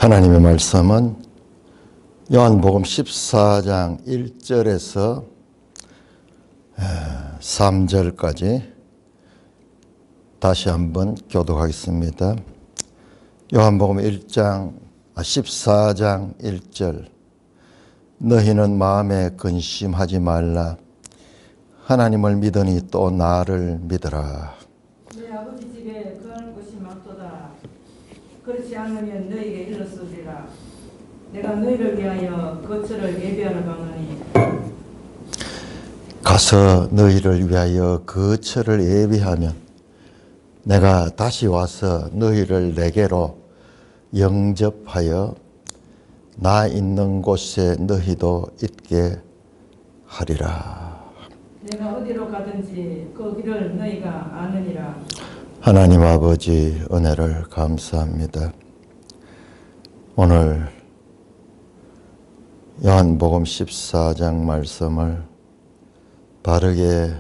하나님의 말씀은 요한복음 14장 1절에서 3절까지 다시 한번 교독하겠습니다. 요한복음 14장 1절. 너희는 마음에 근심하지 말라. 하나님을 믿으니 또 나를 믿으라. 내 아버지 집에 거할 곳이 많도다. 그렇지 않으면 너희에게 일렀으리라. 내가 너희를 위하여 거처를 예비하러 가노니 가서 너희를 위하여 거처를 예비하면 내가 다시 와서 너희를 내게로 영접하여 나 있는 곳에 너희도 있게 하리라. 내가 어디로 가든지 그 길을 너희가 아느니라. 하나님 아버지 은혜를 감사합니다. 오늘 요한복음 14장 말씀을 바르게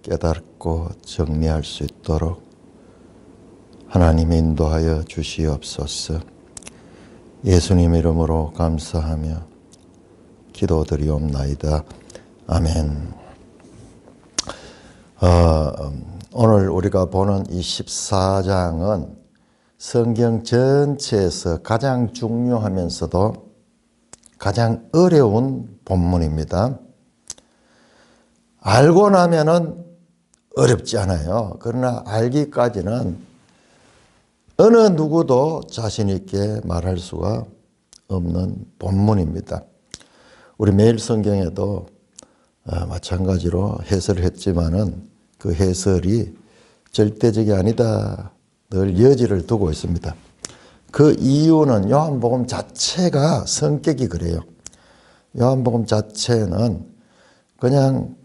깨닫고 정리할 수 있도록 하나님이 인도하여 주시옵소서. 예수님 이름으로 감사하며 기도드리옵나이다. 아멘. 오늘 우리가 보는 이 14장은 성경 전체에서 가장 중요하면서도 가장 어려운 본문입니다. 알고 나면은 어렵지 않아요. 그러나 알기까지는 어느 누구도 자신 있게 말할 수가 없는 본문입니다. 우리 매일 성경에도 마찬가지로 해설을 했지만은 그 해설이 절대적이 아니다. 늘 여지를 두고 있습니다. 그 이유는 요한복음 자체가 성격이 그래요. 요한복음 자체는 그냥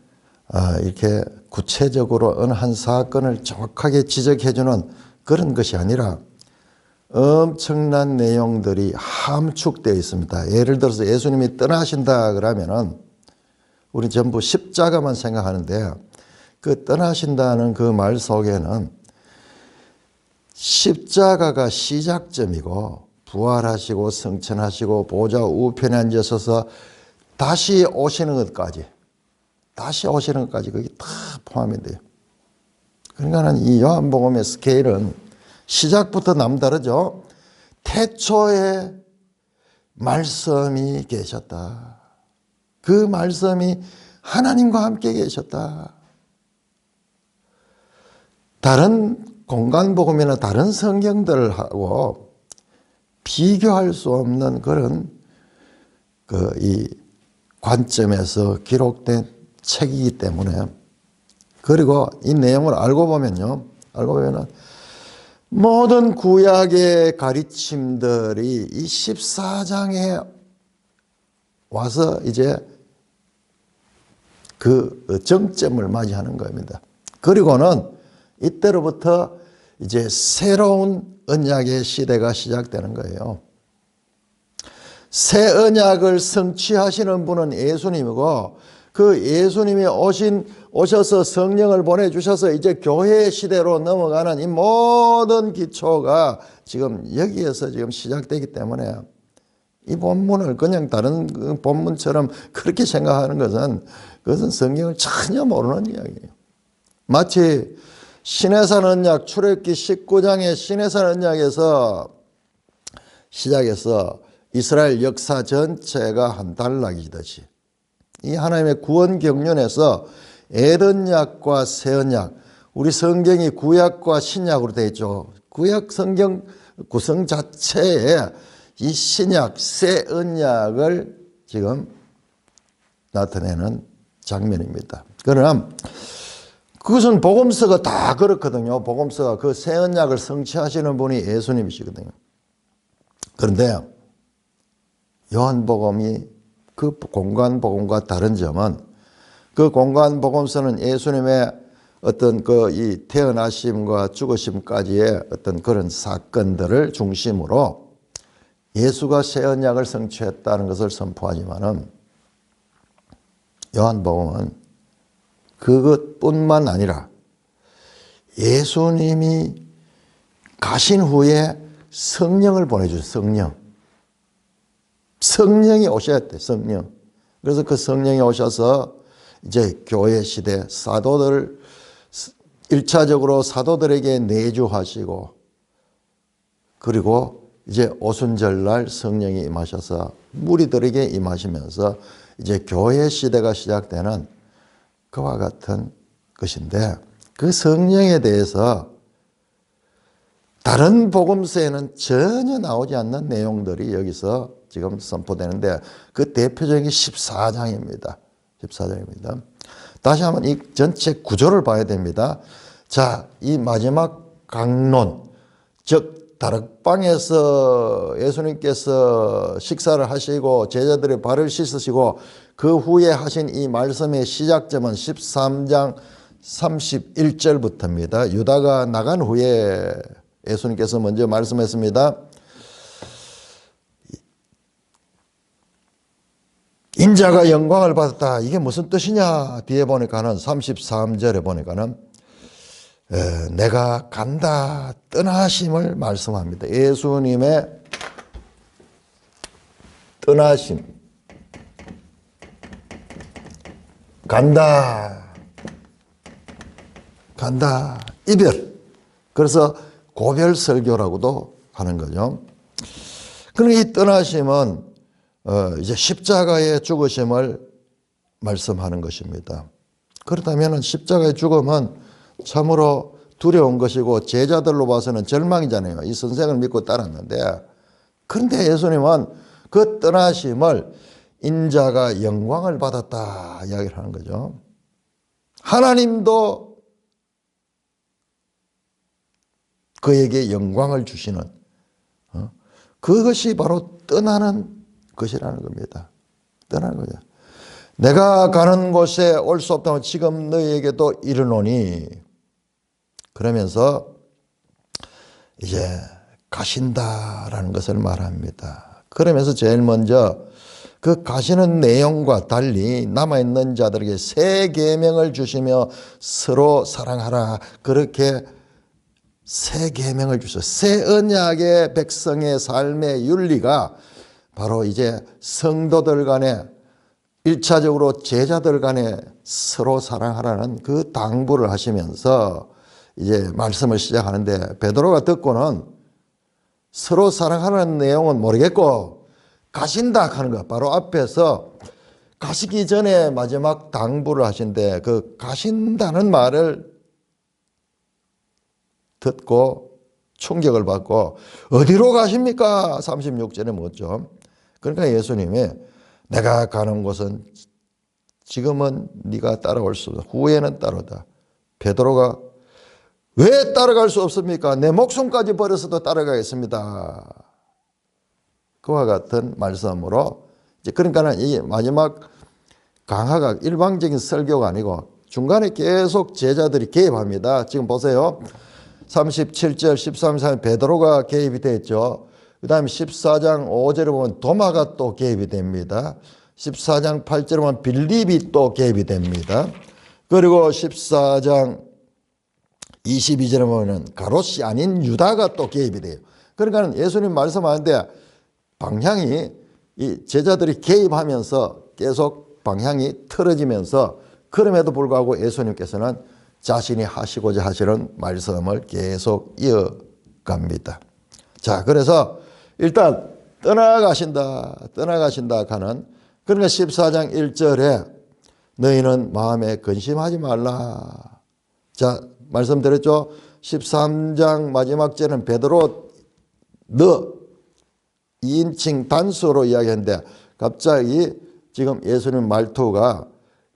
이렇게 구체적으로 어느 한 사건을 정확하게 지적해주는 그런 것이 아니라 엄청난 내용들이 함축되어 있습니다. 예를 들어서 예수님이 떠나신다 그러면은 우리 전부 십자가만 생각하는데 그 떠나신다는 그 말 속에는 십자가가 시작점이고 부활하시고 승천하시고 보좌 우편에 앉으셔서 다시 오시는 것까지 거기 다 포함이 돼요. 그러니까 이 요한복음의 스케일은 시작부터 남다르죠. 태초에 말씀이 계셨다. 그 말씀이 하나님과 함께 계셨다. 다른 공간복음이나 다른 성경들하고 비교할 수 없는 그런 이 관점에서 기록된 책이기 때문에, 그리고 이 내용을 알고 보면은 모든 구약의 가르침들이 이 14장에 와서 이제 그 정점을 맞이하는 겁니다. 그리고는 이때로부터 이제 새로운 언약의 시대가 시작되는 거예요. 새 언약을 성취하시는 분은 예수님이고, 그 예수님이 오셔서 성령을 보내주셔서 이제 교회의 시대로 넘어가는 이 모든 기초가 지금 여기에서 지금 시작되기 때문에 이 본문을 그냥 다른 본문처럼 그렇게 생각하는 그것은 성경을 전혀 모르는 이야기예요. 마치 신해산 언약 출애굽기 19장의 신해산 언약에서 시작해서 이스라엘 역사 전체가 한 단락이듯이 이 하나님의 구원 경륜에서 에덴약과 새 언약, 우리 성경이 구약과 신약으로 되어 있죠. 구약 성경 구성 자체에 이 신약, 새 언약을 지금 나타내는 장면입니다. 그러나 그것은 복음서가 다 그렇거든요. 복음서가 그 새 언약을 성취하시는 분이 예수님이시거든요. 그런데 요한복음이 그 공간복음과 다른 점은 그 공간복음서는 예수님의 어떤 이 태어나심과 죽으심까지의 어떤 그런 사건들을 중심으로 예수가 새 언약을 성취했다는 것을 선포하지만은 요한복음은 그것뿐만 아니라 예수님이 가신 후에 성령을 보내주신 성령. 성령이 오셔야 돼, 성령. 그래서 그 성령이 오셔서 이제 교회 시대 사도들 1차적으로 사도들에게 내주하시고, 그리고 이제 오순절날 성령이 임하셔서 무리들에게 임하시면서 이제 교회 시대가 시작되는 그와 같은 것인데, 그 성령에 대해서 다른 복음서에는 전혀 나오지 않는 내용들이 여기서 지금 선포되는데, 그 대표적인 14장입니다. 14장입니다. 다시 한번 이 전체 구조를 봐야 됩니다. 자, 이 마지막 강론, 즉 다락방에서 예수님께서 식사를 하시고 제자들의 발을 씻으시고 그 후에 하신 이 말씀의 시작점은 13장 31절부터입니다. 유다가 나간 후에 예수님께서 먼저 말씀했습니다. 인자가 영광을 받았다. 이게 무슨 뜻이냐? 뒤에 보니까는 33절에 보니까는 내가 간다 떠나심을 말씀합니다. 예수님의 떠나심. 간다. 이별. 그래서 고별 설교라고도 하는 거죠. 그럼 이 떠나심은 이제 십자가의 죽으심을 말씀하는 것입니다. 그렇다면 십자가의 죽음은 참으로 두려운 것이고 제자들로 봐서는 절망이잖아요. 이 선생을 믿고 따랐는데, 그런데 예수님은 그 떠나심을 인자가 영광을 받았다 이야기를 하는 거죠. 하나님도 그에게 영광을 주시는 그것이 바로 떠나는 것이라는 겁니다. 떠나는 거죠. 내가 가는 곳에 올 수 없다면 지금 너희에게도 이르노니, 그러면서 이제 가신다라는 것을 말합니다. 그러면서 제일 먼저 그 가시는 내용과 달리 남아있는 자들에게 새 계명을 주시며 서로 사랑하라, 그렇게 새 계명을 주셔. 새 언약의 백성의 삶의 윤리가 바로 이제 성도들 간에 1차적으로 제자들 간에 서로 사랑하라는 그 당부를 하시면서 이제 말씀을 시작하는데, 베드로가 듣고는 서로 사랑하라는 내용은 모르겠고 가신다 하는 거, 바로 앞에서 가시기 전에 마지막 당부를 하신데, 그 가신다는 말을 듣고 충격을 받고 어디로 가십니까? 36절에 묻죠. 그러니까 예수님이 내가 가는 곳은 지금은 네가 따라올 수 없다. 후에는 따르다. 베드로가 왜 따라갈 수 없습니까? 내 목숨까지 버려서도 따라가겠습니다. 그와 같은 말씀으로 이제 그러니까는 이 마지막 강화가 일방적인 설교가 아니고 중간에 계속 제자들이 개입합니다. 지금 보세요. 37절, 13절 베드로가 개입이 됐죠. 그 다음에 14장 5절에 보면 도마가 또 개입이 됩니다. 14장 8절에 보면 빌립이 또 개입이 됩니다. 그리고 14장 22절에 보면 가롯이 아닌 유다가 또 개입이 돼요. 그러니까 예수님 말씀하는데 방향이 이 제자들이 개입하면서 계속 방향이 틀어지면서, 그럼에도 불구하고 예수님께서는 자신이 하시고자 하시는 말씀을 계속 이어갑니다. 자, 그래서 일단 떠나가신다 하는, 그러니까 14장 1절에 너희는 마음에 근심하지 말라. 자, 말씀드렸죠. 13장 마지막 절은 베드로 너 2인칭 단수로 이야기했는데, 갑자기 지금 예수님 말투가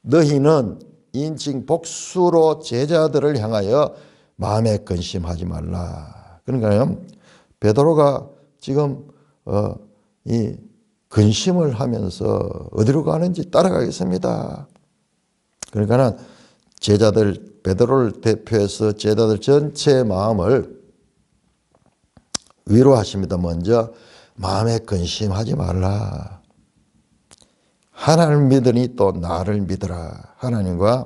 너희는 2인칭 복수로 제자들을 향하여 마음에 근심하지 말라. 그러니까요, 베드로가 지금 이 근심을 하면서 어디로 가는지 따라가겠습니다. 그러니까는 제자들, 베드로를 대표해서 제자들 전체의 마음을 위로하십니다. 먼저 마음에 근심하지 말라. 하나님을 믿으니 또 나를 믿으라. 하나님과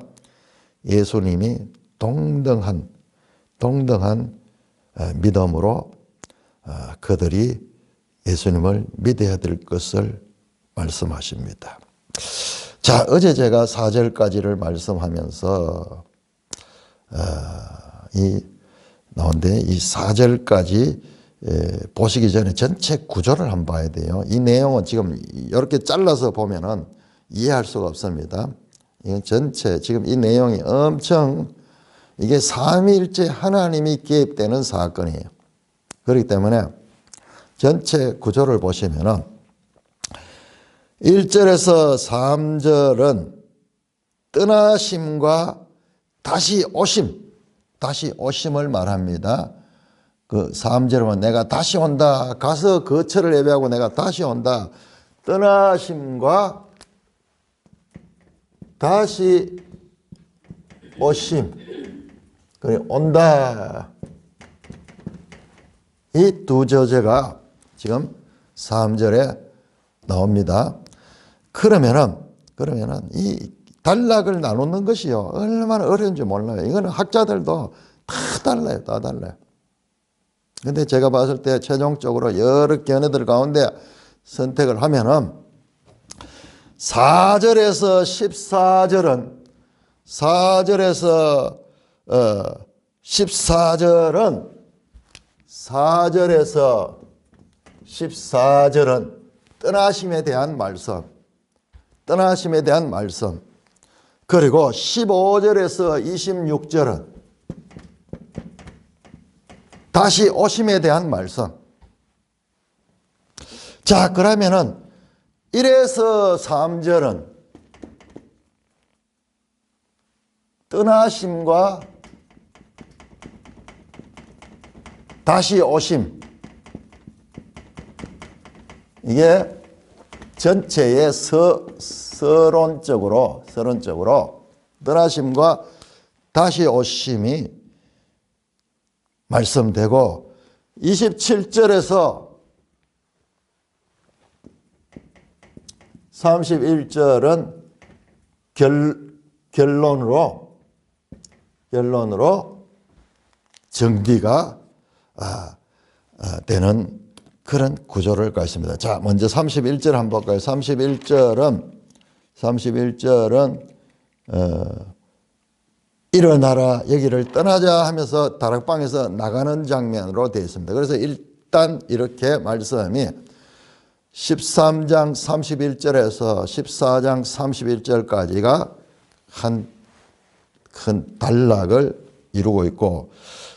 예수님이 동등한 믿음으로 그들이 예수님을 믿어야 될 것을 말씀하십니다. 자, 어제 제가 4절까지를 말씀하면서 나온데 이 4절까지 보시기 전에 전체 구조를 한번 봐야 돼요. 이 내용은 지금 이렇게 잘라서 보면은 이해할 수가 없습니다. 이건 전체 지금 이 내용이 엄청 이게 삼위일체 하나님이 개입되는 사건이에요. 그렇기 때문에 전체 구조를 보시면은 1절에서 3절은 떠나심과 다시 오심을 말합니다. 그 3절은 내가 다시 온다. 가서 거처를 예배하고 내가 다시 온다. 떠나심과 다시 오심. 그래 온다. 이 두 저제가 지금 3절에 나옵니다. 그러면은 이 단락을 나누는 것이요 얼마나 어려운지 몰라요. 이거는 학자들도 다 달라요. 근데 제가 봤을 때 최종적으로 여러 견해들 가운데 선택을 하면은 4절에서 14절은 떠나심에 대한 말씀. 그리고 15절에서 26절은 다시 오심에 대한 말씀. 자, 그러면은 1에서 3절은 떠나심과 다시 오심. 이게 전체의 서론적으로 떠나심과 다시 오심이 말씀되고 27절에서 31절은 결론으로 정리가 되는 그런 구조를 갖습니다. 자, 먼저 31절 한번 볼까요? 31절은 일어나라 여기를 떠나자 하면서 다락방에서 나가는 장면으로 되어 있습니다. 그래서 일단 이렇게 말씀이 13장 31절에서 14장 31절까지가 한 큰 단락을 이루고 있고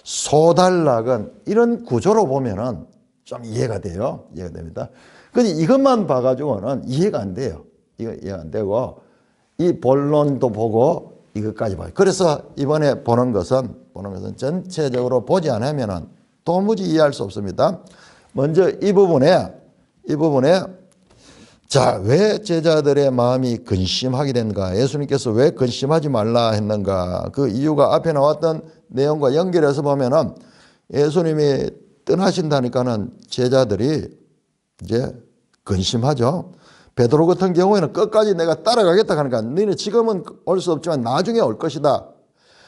소단락은 이런 구조로 보면은 좀 이해가 됩니다. 근데 이것만 봐가지고는 이해가 안 돼요. 이해가 안 되고 이 본론도 보고 이것까지 봐요. 그래서 이번에 보는 것은 전체적으로 보지 않으면은 도무지 이해할 수 없습니다. 먼저 이 부분에 자, 왜 제자들의 마음이 근심하게 됐는가? 예수님께서 왜 근심하지 말라 했는가? 그 이유가 앞에 나왔던 내용과 연결해서 보면은 예수님이 떠나신다니까는 제자들이 이제 근심하죠. 베드로 같은 경우에는 끝까지 내가 따라가겠다 하니까 너희는 지금은 올 수 없지만 나중에 올 것이다.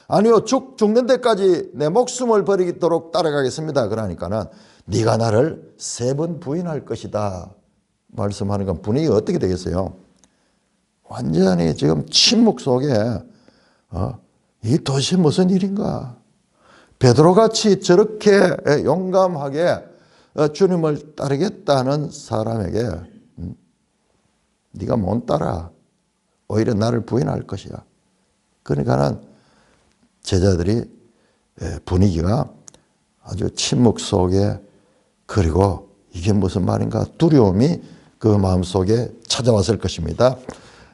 아니요, 죽는 데까지 내 목숨을 버리도록 따라가겠습니다. 그러니까는 네가 나를 3번 부인할 것이다. 말씀하는 건 분위기가 어떻게 되겠어요? 완전히 지금 침묵 속에 이 도대체 무슨 일인가? 베드로같이 저렇게 용감하게 주님을 따르겠다는 사람에게 네가 못 따라. 오히려 나를 부인할 것이야. 그러니까는 제자들이 분위기가 아주 침묵 속에 그리고 이게 무슨 말인가 두려움이 그 마음속에 찾아왔을 것입니다.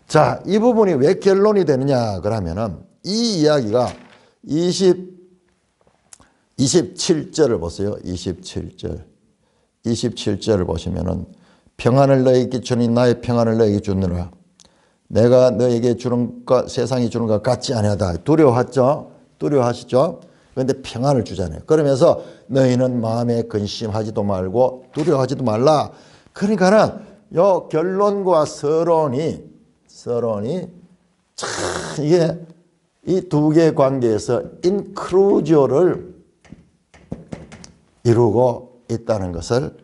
자, 이 부분이 왜 결론이 되느냐 그러면은 이 이야기가 27절을 보세요. 27절을 보시면은 평안을 너에게 주니 나의 평안을 너에게 주느라 내가 너에게 주는 것 세상이 주는 것 같지 아니하다. 두려워하시죠? 그런데 평안을 주잖아요. 그러면서 너희는 마음에 근심하지도 말고 두려워하지도 말라. 그러니까는 요 결론과 서론이 참 이게 이 두 개의 관계에서 인클루저를 이루고 있다는 것을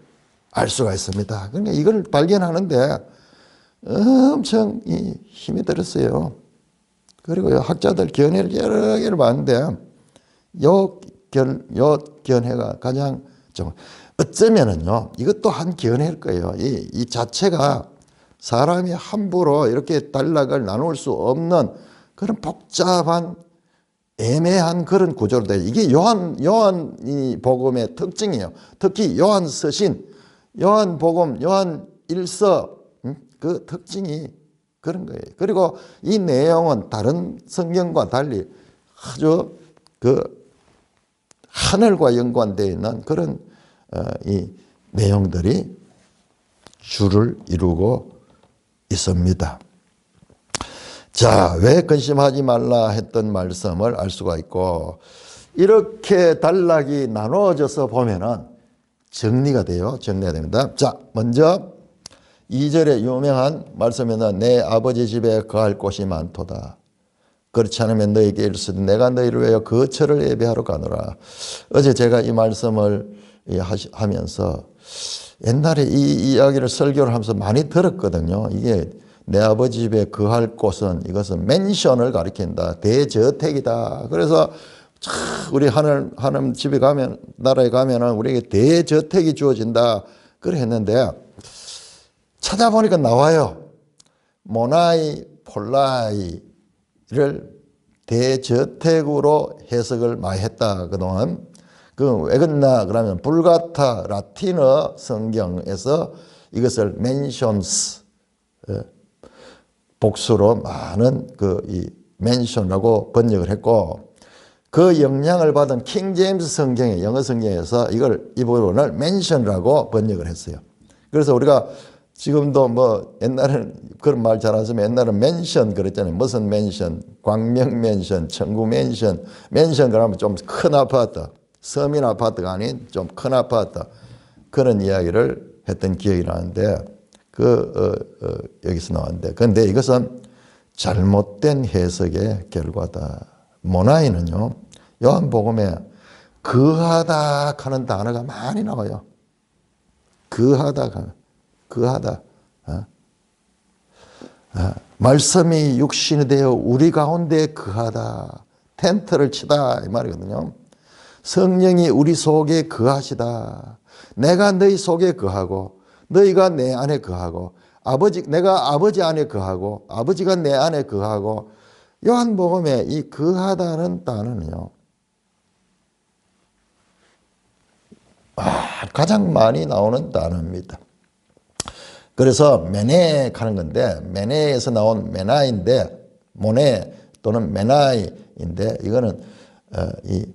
알 수가 있습니다. 그러니까 이걸 발견하는데 엄청 힘이 들었어요. 그리고 학자들 견해를 여러 개를 봤는데 요 견해가 가장 좀 어쩌면은요 이것도 한 견해일 거예요. 이 자체가 사람이 함부로 이렇게 단락을 나눌 수 없는 그런 복잡한 애매한 그런 구조로 돼요. 이게 요한 이 복음의 특징이에요. 특히 요한 서신, 요한 복음, 요한 일서 그 특징이 그런 거예요. 그리고 이 내용은 다른 성경과 달리 아주 그 하늘과 연관되어 있는 그런 이 내용들이 줄을 이루고 있습니다. 자, 왜 근심하지 말라 했던 말씀을 알 수가 있고, 이렇게 단락이 나누어져서 보면은 정리가 돼요. 정리가 됩니다. 자, 먼저 2절에 유명한 말씀에는 내 아버지 집에 거할 곳이 많도다. 그렇지 않으면 너에게 이르시되 내가 너희를 위하여 거처를 예비하러 가노라. 어제 제가 이 말씀을 하면서 옛날에 이 이야기를 설교를 하면서 많이 들었거든요. 이게 내 아버지 집에 거할 곳은 이것은 맨션을 가리킨다. 대저택이다. 그래서 우리 하나님 집에 가면, 나라에 가면은 우리에게 대저택이 주어진다. 그래 했는데 찾아보니까 나와요. 모나이 폴라이를 대저택으로 해석을 많이 했다. 그동안. 왜 그랬나 그러면 불가타 라틴어 성경에서 이것을 맨션스, 복수로 많은 이 맨션이라고 번역을 했고, 그 영향을 받은 킹 제임스 성경의 영어 성경에서 이 부분을 맨션이라고 번역을 했어요. 그래서 우리가 지금도 뭐 옛날에는 그런 말 잘 안 쓰면 옛날에는 맨션 그랬잖아요. 무슨 맨션, 광명 맨션, 청구 맨션, 맨션 그러면 좀 큰 아파트, 서민 아파트가 아닌 좀 큰 아파트, 그런 이야기를 했던 기억이 나는데 여기서 나왔는데, 그런데 이것은 잘못된 해석의 결과다. 모나이는요, 요한복음에 거하다 하는 단어가 많이 나와요. 거하다. 말씀이 육신이 되어 우리 가운데 거하다. 텐트를 치다 이 말이거든요. 성령이 우리 속에 거하시다. 내가 너희 속에 거하고 너희가 내 안에 거하고 내가 아버지 안에 거하고 아버지가 내 안에 거하고. 요한복음에 이 거하다는 단어는요 가장 많이 나오는 단어입니다. 그래서 메네 하는 건데, 메네에서 나온 메나인데, 모네 또는 메나이인데, 이거는 이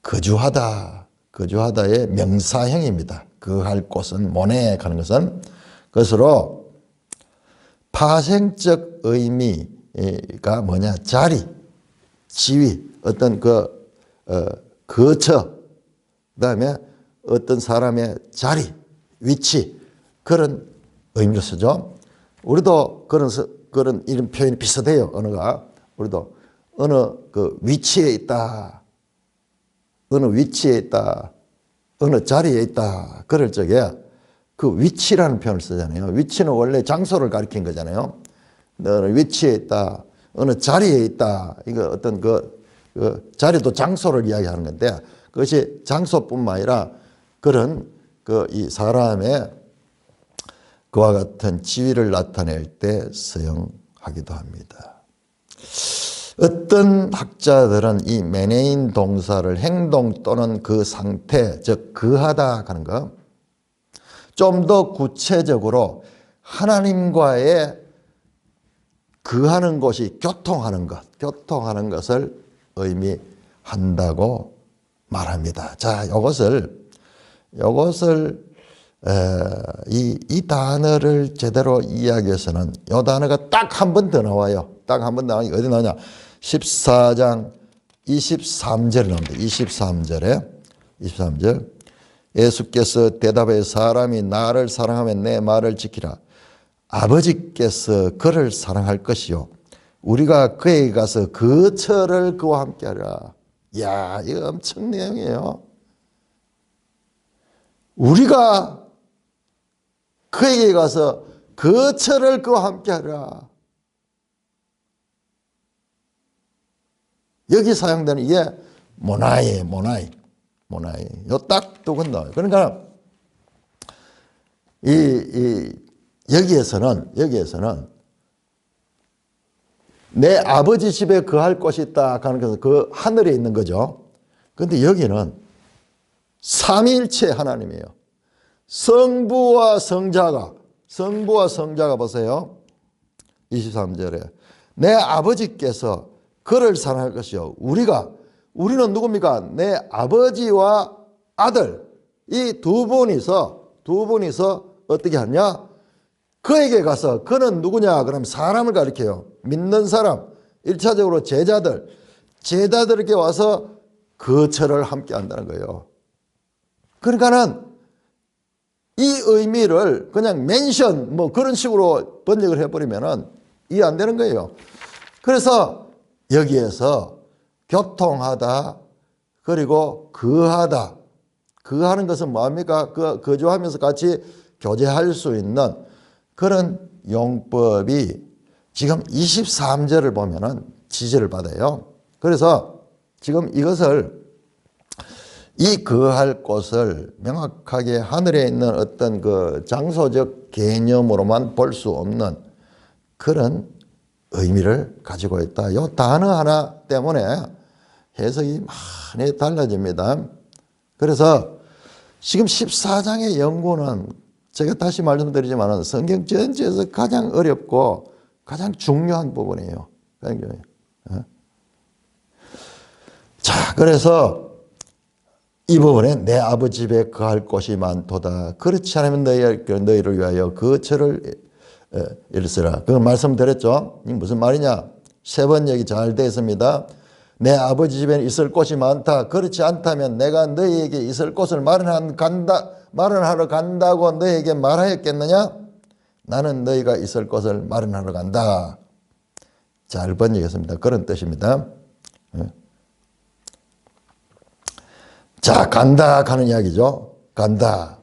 거주하다의 명사형입니다. 거할 곳은 모네 하는 것은. 그것으로 파생적 의미가 뭐냐? 자리, 지위, 어떤 거처, 그다음에 어떤 사람의 자리, 위치, 그런 의미로 쓰죠. 우리도 그런 이런 표현이 비슷해요. 언어가. 우리도 어느 위치에 있다. 어느 위치에 있다. 어느 자리에 있다. 그럴 적에 그 위치라는 표현을 쓰잖아요. 위치는 원래 장소를 가리킨 거잖아요. 어느 위치에 있다. 어느 자리에 있다. 이거 어떤 자리도 장소를 이야기하는 건데, 그것이 장소뿐만 아니라 그런 이 사람의 그와 같은 지위를 나타낼 때 사용하기도 합니다. 어떤 학자들은 이 메네인 동사를 행동 또는 그 상태, 즉 거하다 하는 것, 좀 더 구체적으로 하나님과의 거하는 곳이 교통하는 것을 의미한다고 말합니다. 자, 이것을 이 단어를 제대로 이야기해서는 이 단어가 딱 한 번 더 나와요. 딱 한 번 나와요. 어디 나오냐? 14장 23절에 나옵니다. 23절. 예수께서 대답해 사람이 나를 사랑하면 내 말을 지키라. 아버지께서 그를 사랑할 것이요. 우리가 그에게 가서 거처를 그와 함께 하리라. 이야, 이거 엄청 내용이에요. 우리가 그에게 가서 거처를 그와 함께하라. 여기 사용되는 이게 모나이. 요 딱 두 건 나와요. 그러니까 여기에서는 내 아버지 집에 거할 곳이 있다 하는 것은 그 하늘에 있는 거죠. 그런데 여기는 삼위일체 하나님이에요. 성부와 성자가 보세요. 23절에 내 아버지께서 그를 사랑할 것이요. 우리는 누굽니까? 내 아버지와 아들 이 두 분이서 어떻게 하냐? 그에게 가서 그는 누구냐? 그럼 사람을 가리켜요. 믿는 사람, 1차적으로 제자들에게 와서 거처를 함께 한다는 거예요. 그러니까는 이 의미를 그냥 멘션 뭐 그런 식으로 번역을 해버리면은 이해 안 되는 거예요. 그래서 여기에서 교통하다 그리고 거하는 것은 뭐합니까? 거주하면서 같이 교제할 수 있는 그런 용법이 지금 23절을 보면은 지지를 받아요. 그래서 지금 이것을 이 거할 곳을 명확하게 하늘에 있는 어떤 그 장소적 개념으로만 볼 수 없는 그런 의미를 가지고 있다. 이 단어 하나 때문에 해석이 많이 달라집니다. 그래서 지금 14장의 연구는 제가 다시 말씀드리지만 성경 전체에서 가장 어렵고 가장 중요한 부분이에요. 자, 그래서 이 부분에 내 아버지 집에 거할 곳이 많도다. 그렇지 않으면 너희를 위하여 거처를 일으쓰라. 그걸 말씀드렸죠. 이게 무슨 말이냐? 세 번 얘기 잘 되어 있습니다. 내 아버지 집에는 있을 곳이 많다. 그렇지 않다면 내가 너희에게 있을 곳을 마련하러 간다고 너희에게 말하였겠느냐? 나는 너희가 있을 곳을 마련하러 간다. 잘 번역했습니다. 그런 뜻입니다. 자, 간다 가는 이야기죠. 간다.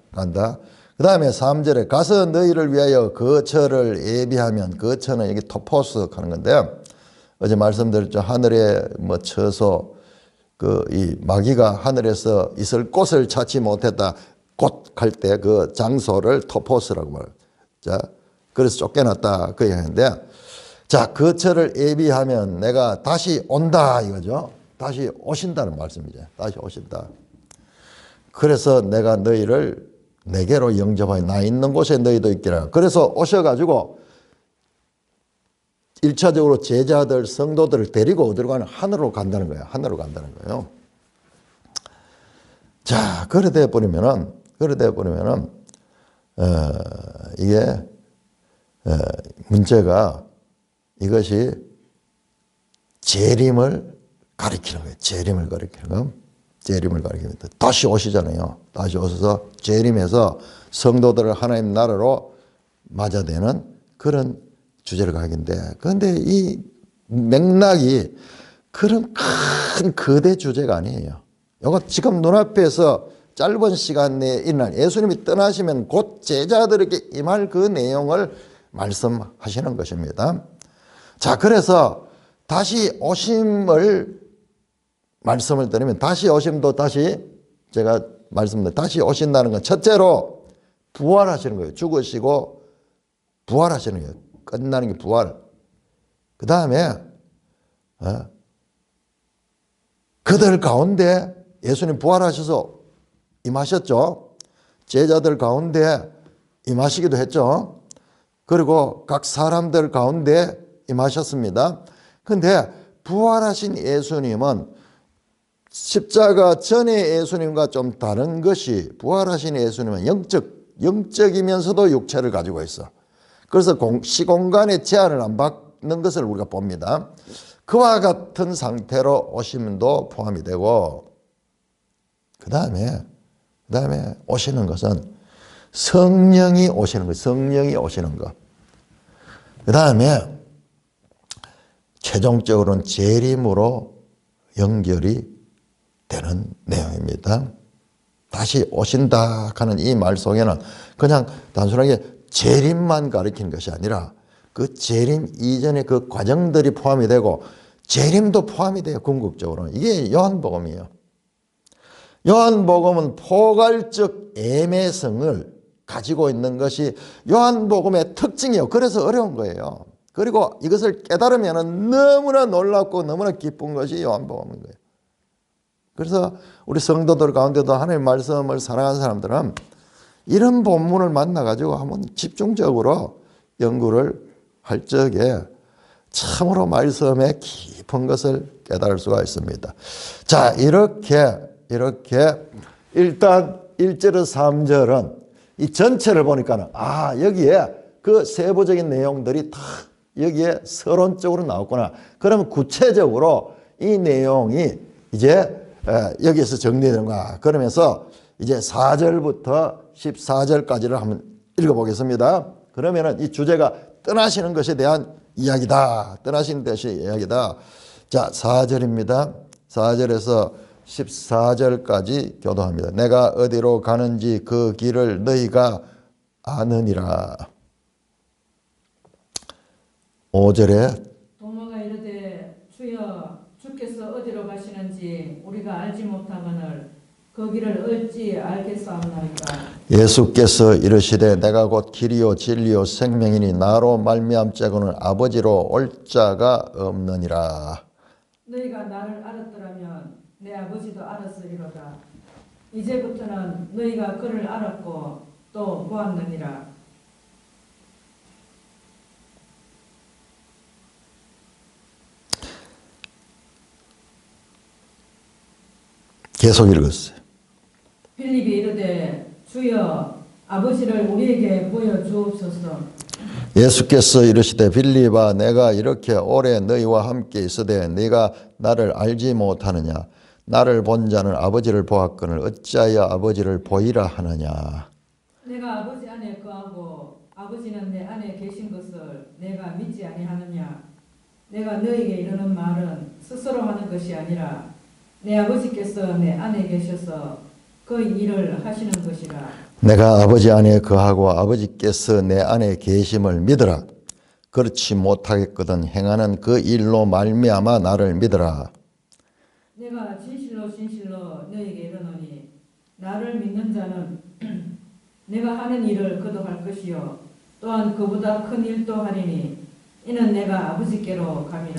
그 다음에 3절에 가서 너희를 위하여 거처를 예비하면, 거처는 여기 토포스 하는 건데요. 어제 말씀드렸죠. 하늘에 뭐 처소, 이 마귀가 하늘에서 있을 곳을 찾지 못했다. 곧 갈 때 그 장소를 토포스라고 말해요. 자, 그래서 쫓겨났다. 그 얘기인데, 자, 거처를 예비하면 내가 다시 온다 이거죠. 다시 오신다는 말씀이죠. 다시 오신다. 그래서 내가 너희를 내게로 영접하여 나 있는 곳에 너희도 있기라. 그래서 오셔가지고 1차적으로 제자들, 성도들을 데리고 어디로 가는? 하늘로 간다는 거예요. 하늘로 간다는 거예요. 자, 그러다 버리면은 이게 문제가 이것이 재림을 가리키는 거예요. 재림을 가리키는 거. 재림을 가리킵니다. 다시 오시잖아요. 다시 오셔서 재림해서 성도들을 하나님 나라로 맞아대는 그런 주제를 가긴데, 그런데 이 맥락이 그런 큰 거대 주제가 아니에요. 이거 지금 눈앞에서 짧은 시간 내에 일어난 예수님이 떠나시면 곧 제자들에게 임할 그 내용을 말씀하시는 것입니다. 자, 그래서 다시 오심을 말씀을 드리면, 다시 오심도 다시 제가 말씀드린 다시 오신다는 건 첫째로 부활하시는 거예요. 죽으시고 부활하시는 거예요. 끝나는 게 부활. 그 다음에 그들 가운데 예수님 부활하셔서 임하셨죠. 제자들 가운데 임하시기도 했죠. 그리고 각 사람들 가운데 임하셨습니다. 그런데 부활하신 예수님은 십자가 전의 예수님과 좀 다른 것이, 부활하신 예수님은 영적이면서도 육체를 가지고 있어. 그래서 시공간의 제한을 안 받는 것을 우리가 봅니다. 그와 같은 상태로 오심도 포함이 되고, 그 다음에 오시는 것은 성령이 오시는 것, 성령이 오시는 것. 그 다음에 최종적으로는 재림으로 연결이 되는 내용입니다. 다시 오신다 하는 이 말 속에는 그냥 단순하게 재림만 가리키는 것이 아니라 그 재림 이전의 그 과정들이 포함이 되고 재림도 포함이 돼요. 궁극적으로. 이게 요한복음이에요. 요한복음은 포괄적 애매성을 가지고 있는 것이 요한복음의 특징이에요. 그래서 어려운 거예요. 그리고 이것을 깨달으면 너무나 놀랍고 너무나 기쁜 것이 요한복음인 거예요. 그래서 우리 성도들 가운데도 하나님의 말씀을 사랑하는 사람들은 이런 본문을 만나가지고 한번 집중적으로 연구를 할 적에 참으로 말씀의 깊은 것을 깨달을 수가 있습니다. 자, 이렇게 일단 1절에서 3절은 이 전체를 보니까는 여기에 그 세부적인 내용들이 다 여기에 서론적으로 나왔구나. 그러면 구체적으로 이 내용이 이제 여기에서 정리되는 거야. 그러면서 이제 4절부터 14절까지를 한번 읽어보겠습니다. 그러면은 이 주제가 떠나시는 것에 대한 이야기다. 떠나시는 것이 이야기다. 자, 4절입니다. 4절에서 14절까지 교도합니다. 내가 어디로 가는지 그 길을 너희가 아느니라. 5절에 도마가 이르되 주여 주께서 어디로 가시는지 우리가 알지 못하거늘 그 길을 어찌 알겠사옵나이까. 예수께서 이르시되 내가 곧 길이요 진리요 생명이니 나로 말미암자고는 아버지로 올 자가 없느니라. 너희가 나를 알았더라면 내 아버지도 알았으리로다. 이제부터는 너희가 그를 알았고 또 보았느니라. 계속 읽었어요. 빌립이 이르되 주여 아버지를 우리에게 보여주옵소서. 예수께서 이르시되 빌립아 내가 이렇게 오래 너희와 함께 있으되 네가 나를 알지 못하느냐. 나를 본 자는 아버지를 보았거늘 어찌하여 아버지를 보이라 하느냐. 내가 아버지 안에 거하고 아버지는 내 안에 계신 것을 내가 믿지 아니하느냐. 내가 너에게 이르는 말은 스스로 하는 것이 아니라 내 아버지께서 내 안에 계셔서 그 일을 하시는 것이라. 내가 아버지 안에 거하고 아버지께서 내 안에 계심을 믿으라. 그렇지 못하겠거든 행하는 그 일로 말미암아 나를 믿으라. 내가 진실로 너에게 이르노니 나를 믿는 자는 내가 하는 일을 그도 할 것이요 또한 그보다 큰 일도 하리니 이는 내가 아버지께로 감이라.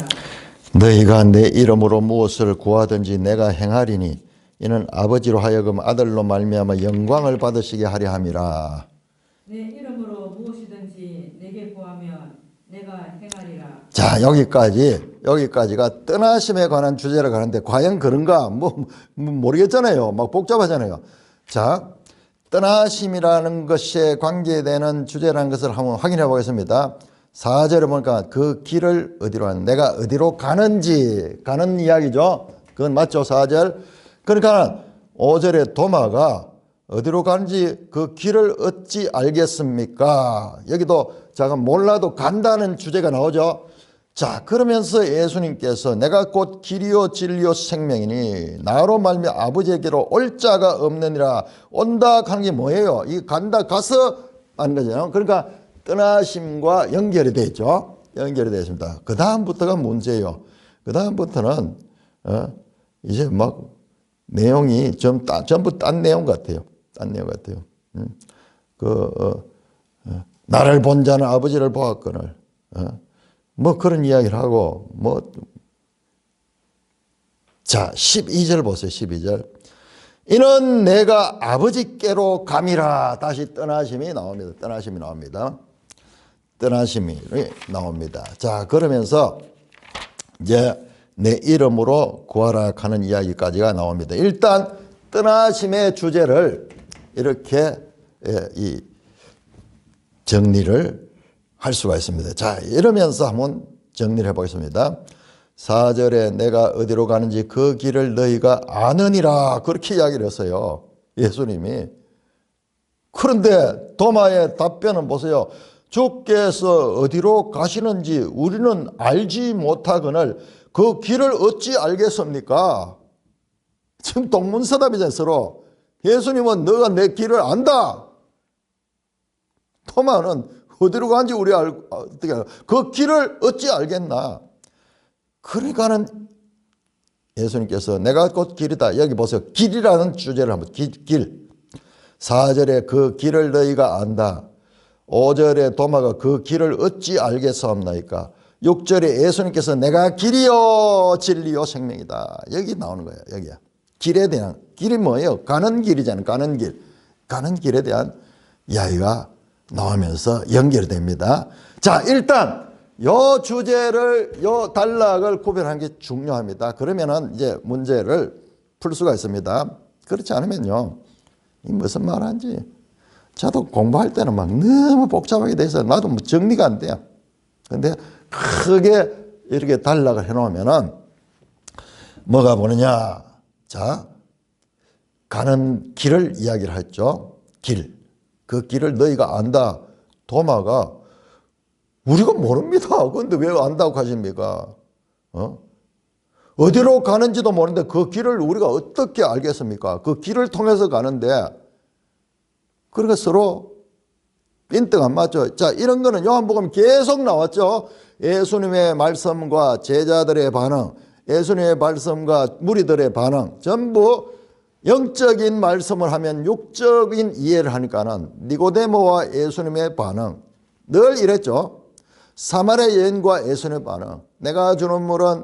너희가 내 이름으로 무엇을 구하든지 내가 행하리니 이는 아버지로 하여금 아들로 말미암아 영광을 받으시게 하려 함이라. 내 이름으로 무엇이든지 내게 구하면 내가 행하리라. 자, 여기까지가 떠나심에 관한 주제를 가는데 과연 그런가? 모르겠잖아요. 막 복잡하잖아요. 자, 떠나심이라는 것에 관계되는 주제라는 것을 한번 확인해 보겠습니다. 4절에 보니까 그 길을 어디로 가는, 내가 어디로 가는지 가는 이야기죠. 그건 맞죠, 4절. 그러니까 5절에 도마가 어디로 가는지 그 길을 어찌 알겠습니까? 여기도 제가 몰라도 간다는 주제가 나오죠. 자, 그러면서 예수님께서 내가 곧 길이요 진리요 생명이니 나로 말미암아 아버지에게로 올 자가 없느니라. 온다 하는 게 뭐예요? 이 간다 가서 하는 거잖아요. 그러니까 떠나심과 연결이 되어 있죠. 연결이 되어 있습니다. 그 다음부터가 문제예요. 그 다음부터는 이제 막 내용이 전부 딴 내용 같아요. 딴 내용 같아요. 나를 본 자는 아버지를 보았거늘. 뭐 그런 이야기를 하고 자, 12절 보세요. 12절. 이는 내가 아버지께로 감이라. 다시 떠나심이 나옵니다. 떠나심이 나옵니다. 떠나심이 나옵니다. 자, 그러면서 이제 내 이름으로 구하라 하는 이야기까지가 나옵니다. 일단 떠나심의 주제를 이렇게 이 정리를 할 수가 있습니다. 자, 이러면서 한번 정리를 해보겠습니다. 4절에 내가 어디로 가는지 그 길을 너희가 아느니라. 그렇게 이야기를 했어요. 예수님이. 그런데 도마의 답변은 보세요. 주께서 어디로 가시는지 우리는 알지 못하거늘 그 길을 어찌 알겠습니까? 지금 동문서답이잖아요, 서로. 예수님은 너가 내 길을 안다. 토마는 어디로 간지 우리 어떻게 알아? 그 길을 어찌 알겠나? 그러니까는 예수님께서 내가 곧 길이다. 여기 보세요. 길이라는 주제를 한번 길. 4절에 그 길을 너희가 안다. 5절에 도마가 그 길을 어찌 알겠사옵나이까. 6절에 예수님께서 내가 길이요 진리요 생명이다. 여기 나오는 거예요. 여기야. 길에 대한 길이 뭐예요? 가는 길이잖아요. 가는 길. 가는 길에 대한 이야기가 나오면서 연결됩니다. 자, 일단 요 주제를 요 단락을 구별하는 게 중요합니다. 그러면은 이제 문제를 풀 수가 있습니다. 그렇지 않으면요. 이 무슨 말하는지 저도 공부할 때는 막 너무 복잡하게 돼서 나도 뭐 정리가 안 돼요. 근데 크게 이렇게 단락을 해 놓으면은 뭐가 보느냐. 자, 가는 길을 이야기를 했죠. 길. 그 길을 너희가 안다. 도마가 우리가 모릅니다. 그런데 왜 안다고 하십니까? 어디로 가는지도 모르는데 그 길을 우리가 어떻게 알겠습니까? 그 길을 통해서 가는데 그러니까 서로 빈떡 안 맞죠. 자, 이런 거는 요한복음 계속 나왔죠. 예수님의 말씀과 제자들의 반응, 예수님의 말씀과 무리들의 반응 전부 영적인 말씀을 하면 육적인 이해를 하니까는 니고데모와 예수님의 반응 늘 이랬죠. 사마리아 여인과 예수님의 반응. 내가 주는 물은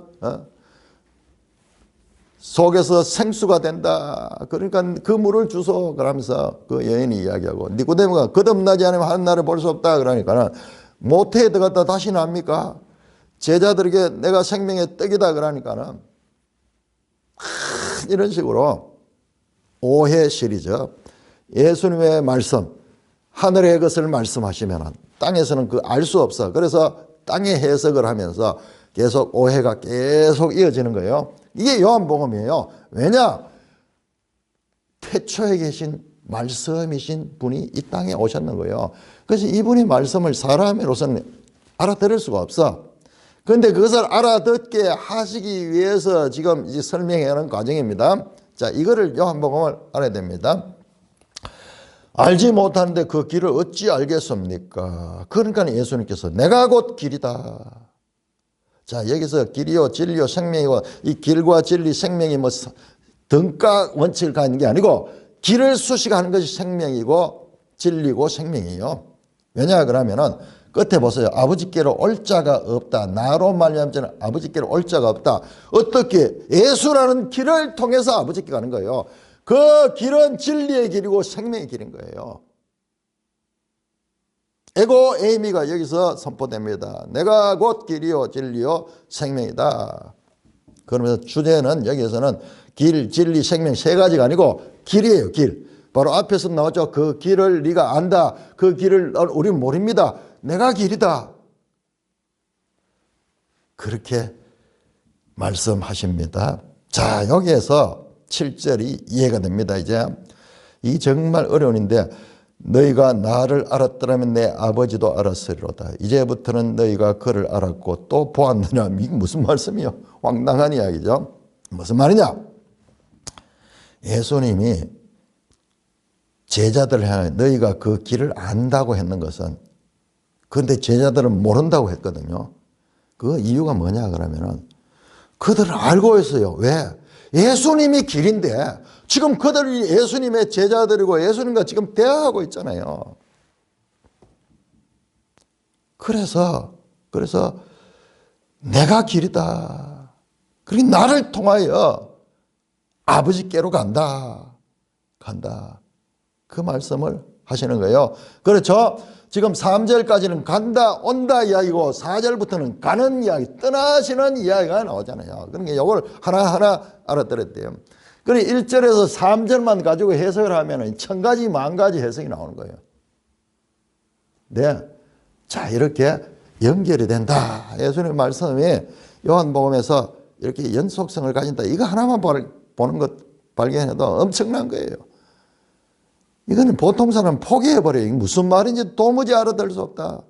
속에서 생수가 된다. 그러니까 그 물을 주소. 그러면서 그 여인이 이야기하고 니고데모가 거듭나지 않으면 하늘나라를 볼 수 없다. 그러니까는 모태에 들어갔다 다시 납니까? 제자들에게 내가 생명의 떡이다. 그러니까는 이런 식으로 오해 시리즈. 예수님의 말씀, 하늘의 것을 말씀하시면 땅에서는 그 알 수 없어. 그래서 땅의 해석을 하면서 계속 오해가 계속 이어지는 거예요. 이게 요한복음이에요. 왜냐? 태초에 계신 말씀이신 분이 이 땅에 오셨는 거예요. 그래서 이분이 말씀을 사람으로서는 알아들을 수가 없어. 그런데 그것을 알아듣게 하시기 위해서 지금 이제 설명하는 과정입니다. 자, 이거를 요한복음을 알아야 됩니다. 알지 못하는데 그 길을 어찌 알겠습니까? 그러니까 예수님께서 내가 곧 길이다. 자, 여기서 길이요 진리요 생명이고 이 길과 진리 생명이 뭐 등가 원칙을 가는 게 아니고 길을 수식하는 것이 생명이고 진리고 생명이에요. 왜냐 그러면은 끝에 보세요. 아버지께로 올 자가 없다. 나로 말미암지는 아버지께로 올 자가 없다. 어떻게? 예수라는 길을 통해서 아버지께 가는 거예요. 그 길은 진리의 길이고 생명의 길인 거예요. 에고 에이미가 여기서 선포됩니다. 내가 곧 길이요 진리요 생명이다. 그러면서 주제는 여기에서는 길, 진리, 생명 세 가지가 아니고 길이에요. 길. 바로 앞에서 나왔죠. 그 길을 네가 안다. 그 길을 우리는 모릅니다. 내가 길이다. 그렇게 말씀하십니다. 자, 여기에서 7절이 이해가 됩니다. 이제 이 정말 어려운데 너희가 나를 알았더라면 내 아버지도 알았으리로다. 이제부터는 너희가 그를 알았고 또 보았느냐. 이게 무슨 말씀이요? 황당한 이야기죠. 무슨 말이냐? 예수님이 제자들을 향해 너희가 그 길을 안다고 했는 것은 그런데 제자들은 모른다고 했거든요. 그 이유가 뭐냐 그러면은 그들은 알고 있어요. 왜? 예수님이 길인데 지금 그들이 예수님의 제자들이고 예수님과 지금 대화하고 있잖아요. 그래서 내가 길이다. 그리고 나를 통하여 아버지께로 간다. 그 말씀을 하시는 거예요. 그렇죠? 지금 3절까지는 간다, 온다 이야기고 4절부터는 가는 이야기, 떠나시는 이야기가 나오잖아요. 그러니까 이걸 하나하나 알아들어야 돼요. 그리고 1절에서 3절만 가지고 해석을 하면 1000가지, 10,000가지 해석이 나오는 거예요. 네. 자, 이렇게 연결이 된다. 예수님의 말씀이 요한복음에서 이렇게 연속성을 가진다. 이거 하나만 보는 것 발견해도 엄청난 거예요. 이거는 보통 사람 포기해버려요. 이게 무슨 말인지 도무지 알아들 수 없다.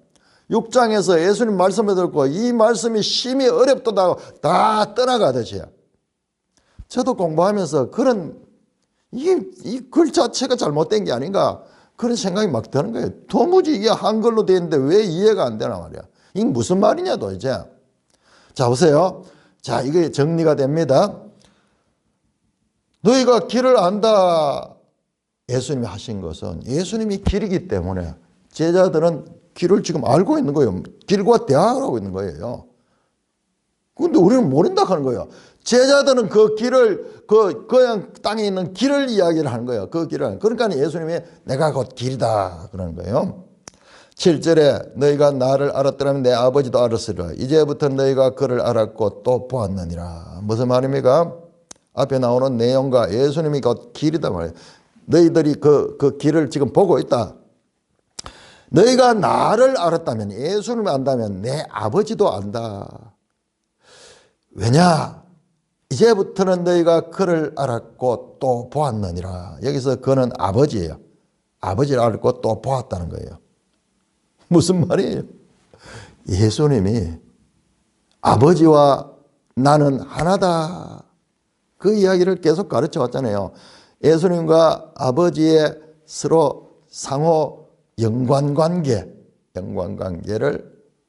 6장에서 예수님 말씀을 듣고 이 말씀이 심히 어렵다고 다 떠나가듯이요. 저도 공부하면서 이 글 자체가 잘못된 게 아닌가. 그런 생각이 막 드는 거예요. 도무지 이게 한글로 되어 있는데 왜 이해가 안 되나 말이야. 이게 무슨 말이냐 도대체. 자, 보세요. 자, 이게 정리가 됩니다. 너희가 길을 안다. 예수님이 하신 것은 예수님이 길이기 때문에 제자들은 길을 지금 알고 있는 거예요. 길과 대화를 하고 있는 거예요. 근데 우리는 모른다 하는 거예요. 제자들은 그 길을, 그냥 땅에 있는 길을 이야기를 하는 거예요. 그 길을. 그러니까 예수님이 내가 곧 길이다. 그러는 거예요. 7절에 너희가 나를 알았더라면 내 아버지도 알았으리라. 이제부터 너희가 그를 알았고 또 보았느니라. 무슨 말입니까? 앞에 나오는 내용과 예수님이 곧 길이다 말이에요. 너희들이 그 길을 지금 보고 있다. 너희가 나를 알았다면, 예수님을 안다면 내 아버지도 안다. 왜냐? 이제부터는 너희가 그를 알았고 또 보았느니라. 여기서 그는 아버지예요. 아버지를 알고 또 보았다는 거예요. 무슨 말이에요? 예수님이 아버지와 나는 하나다. 그 이야기를 계속 가르쳐 왔잖아요. 예수님과 아버지의 서로 상호 연관관계를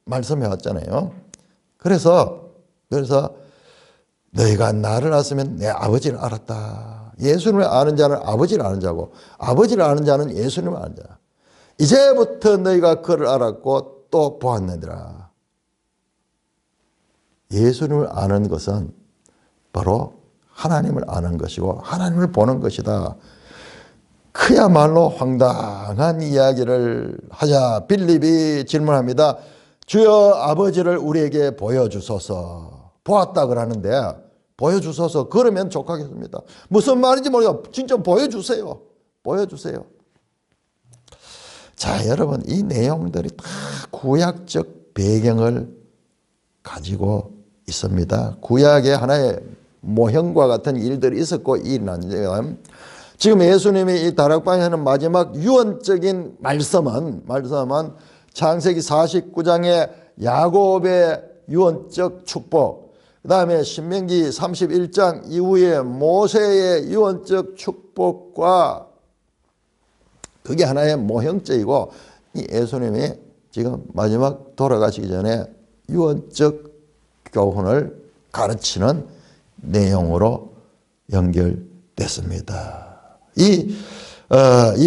말씀해 왔잖아요. 그래서 너희가 나를 알았으면 내 아버지를 알았다. 예수님을 아는 자는 아버지를 아는 자고 아버지를 아는 자는 예수님을 아는 자. 이제부터 너희가 그를 알았고 또 보았느니라. 예수님을 아는 것은 바로 하나님을 아는 것이고 하나님을 보는 것이다. 그야말로 황당한 이야기를 하자 빌립이 질문합니다. 주여 아버지를 우리에게 보여주소서. 보았다 그러는데 보여주소서 그러면 족하겠습니다. 무슨 말인지 모르겠어요. 진짜 보여주세요. 보여주세요. 자, 여러분 이 내용들이 다 구약적 배경을 가지고 있습니다. 구약의 하나의 모형과 같은 일들이 있었고 일어난 지금 예수님이 이 다락방에 하는 마지막 유언적인 말씀은 창세기 49장의 야곱의 유언적 축복, 그 다음에 신명기 31장 이후에 모세의 유언적 축복과 그게 하나의 모형적이고 이 예수님이 지금 마지막 돌아가시기 전에 유언적 교훈을 가르치는 내용으로 연결됐습니다. 이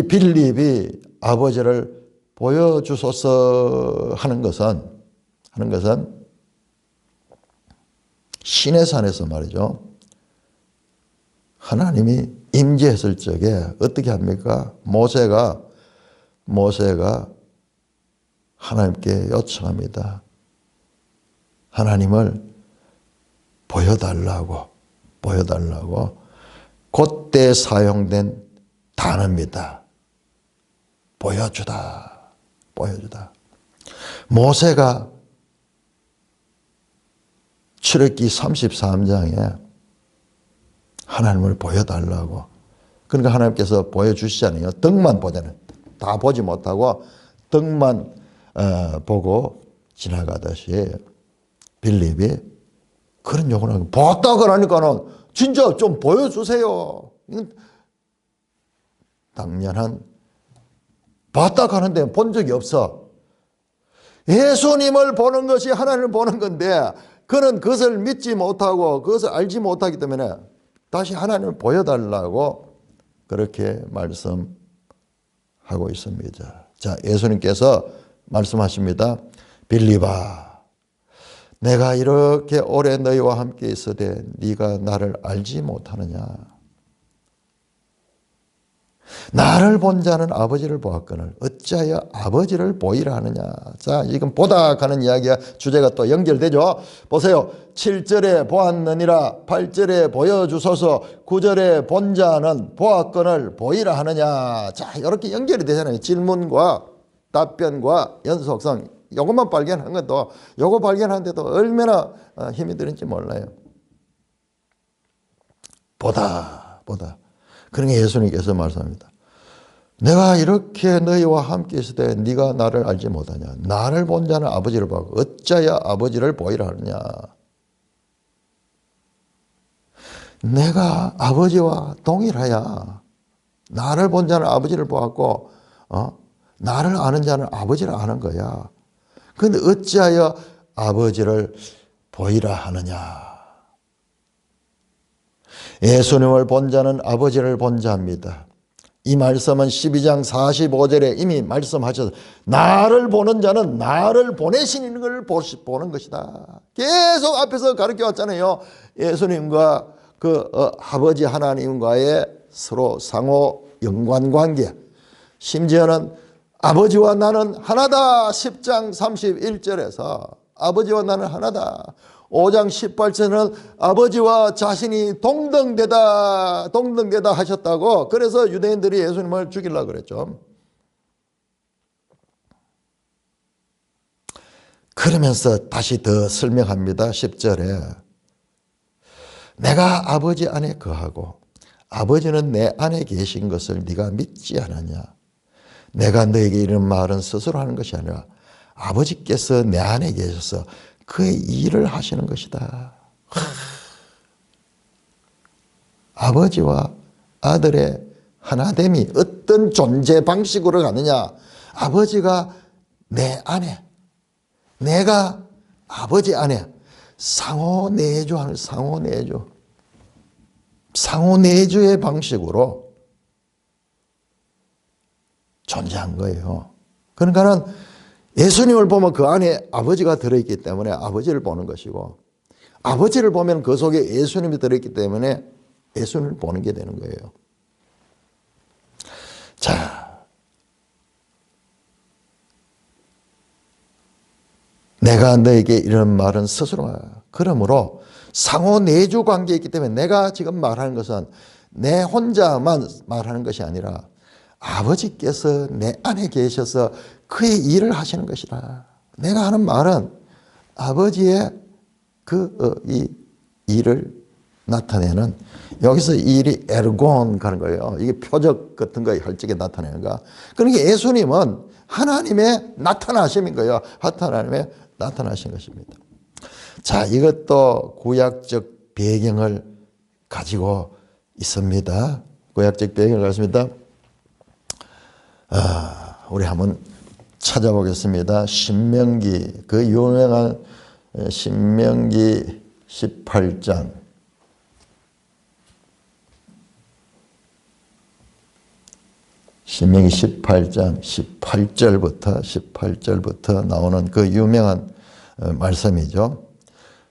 빌립이 아버지를 보여주소서 하는 것은 시내산에서 말이죠. 하나님이 임재했을 적에 어떻게 합니까? 모세가 하나님께 요청합니다. 하나님을 보여달라고 그때 사용된 단어입니다. 보여주다. 모세가 출애굽기 33장에 하나님을 보여달라고, 그러니까 하나님께서 보여주시잖아요. 등만 보자는, 다 보지 못하고 등만 보고 지나가듯이 빌립이 그런 요구를 하고, 봤다 그러니까는 진짜 좀 보여주세요. 당연한, 봤다 가는데 본 적이 없어. 예수님을 보는 것이 하나님을 보는 건데 그는 그것을 믿지 못하고 그것을 알지 못하기 때문에 다시 하나님을 보여달라고 그렇게 말씀하고 있습니다. 자, 예수님께서 말씀하십니다. 빌립아, 내가 이렇게 오래 너희와 함께 있으되 네가 나를 알지 못하느냐. 나를 본 자는 아버지를 보았거늘 어찌하여 아버지를 보이라 하느냐. 자, 지금 보다 가는 이야기와 주제가 또 연결되죠. 보세요. 7절에 보았느니라, 8절에 보여주소서, 9절에 본 자는 보았거늘 보이라 하느냐. 자, 이렇게 연결이 되잖아요. 질문과 답변과 연속성. 이것만 발견한 것도, 이거 발견하는데도 얼마나 힘이 드는지 몰라요. 보다. 그러니까 예수님께서 말씀합니다. 내가 이렇게 너희와 함께 있을 때 네가 나를 알지 못하냐. 나를 본 자는 아버지를 보고 어찌하여 아버지를 보이라 하느냐. 내가 아버지와 동일하야. 나를 본 자는 아버지를 보았고 나를 아는 자는 아버지를 아는 거야. 그런데 어찌하여 아버지를 보이라 하느냐. 예수님을 본 자는 아버지를 본 자입니다. 이 말씀은 12장 45절에 이미 말씀하셔서 나를 보는 자는 나를 보내신 걸 보는 것이다. 계속 앞에서 가르쳐 왔잖아요. 예수님과 그 아버지 하나님과의 서로 상호 연관관계. 심지어는 아버지와 나는 하나다. 10장 31절에서 아버지와 나는 하나다. 5장 18절은 아버지와 자신이 동등되다 하셨다고. 그래서 유대인들이 예수님을 죽이려고 그랬죠. 그러면서 다시 더 설명합니다. 10절에 내가 아버지 안에 거하고 아버지는 내 안에 계신 것을 네가 믿지 않느냐. 내가 너에게 이런 말은 스스로 하는 것이 아니라 아버지께서 내 안에 계셔서 그의 일을 하시는 것이다. 아버지와 아들의 하나됨이 어떤 존재 방식으로 가느냐. 아버지가 내 안에, 내가 아버지 안에 상호내주하는 상호내주의 방식으로 존재한 거예요. 그러니까는 예수님을 보면 그 안에 아버지가 들어있기 때문에 아버지를 보는 것이고, 아버지를 보면 그 속에 예수님이 들어있기 때문에 예수님을 보는 게 되는 거예요. 자, 내가 너에게 이런 말은 스스로 그러므로 상호 내주 관계에 있기 때문에 내가 지금 말하는 것은 내 혼자만 말하는 것이 아니라 아버지께서 내 안에 계셔서 그의 일을 하시는 것이다. 내가 하는 말은 아버지의 이 일을 나타내는, 여기서 이 일이 에르곤 가는 거예요. 이게 표적 같은 거 할 적에 나타내는 거. 그러니까 예수님은 하나님의 나타나심인 거예요. 하나님의 나타나신 것입니다. 자, 이것도 구약적 배경을 가지고 있습니다. 구약적 배경을 가지고 있습니다. 우리 한번 찾아보겠습니다. 신명기, 그 유명한 신명기 18장. 신명기 18장 18절부터 나오는 그 유명한 말씀이죠.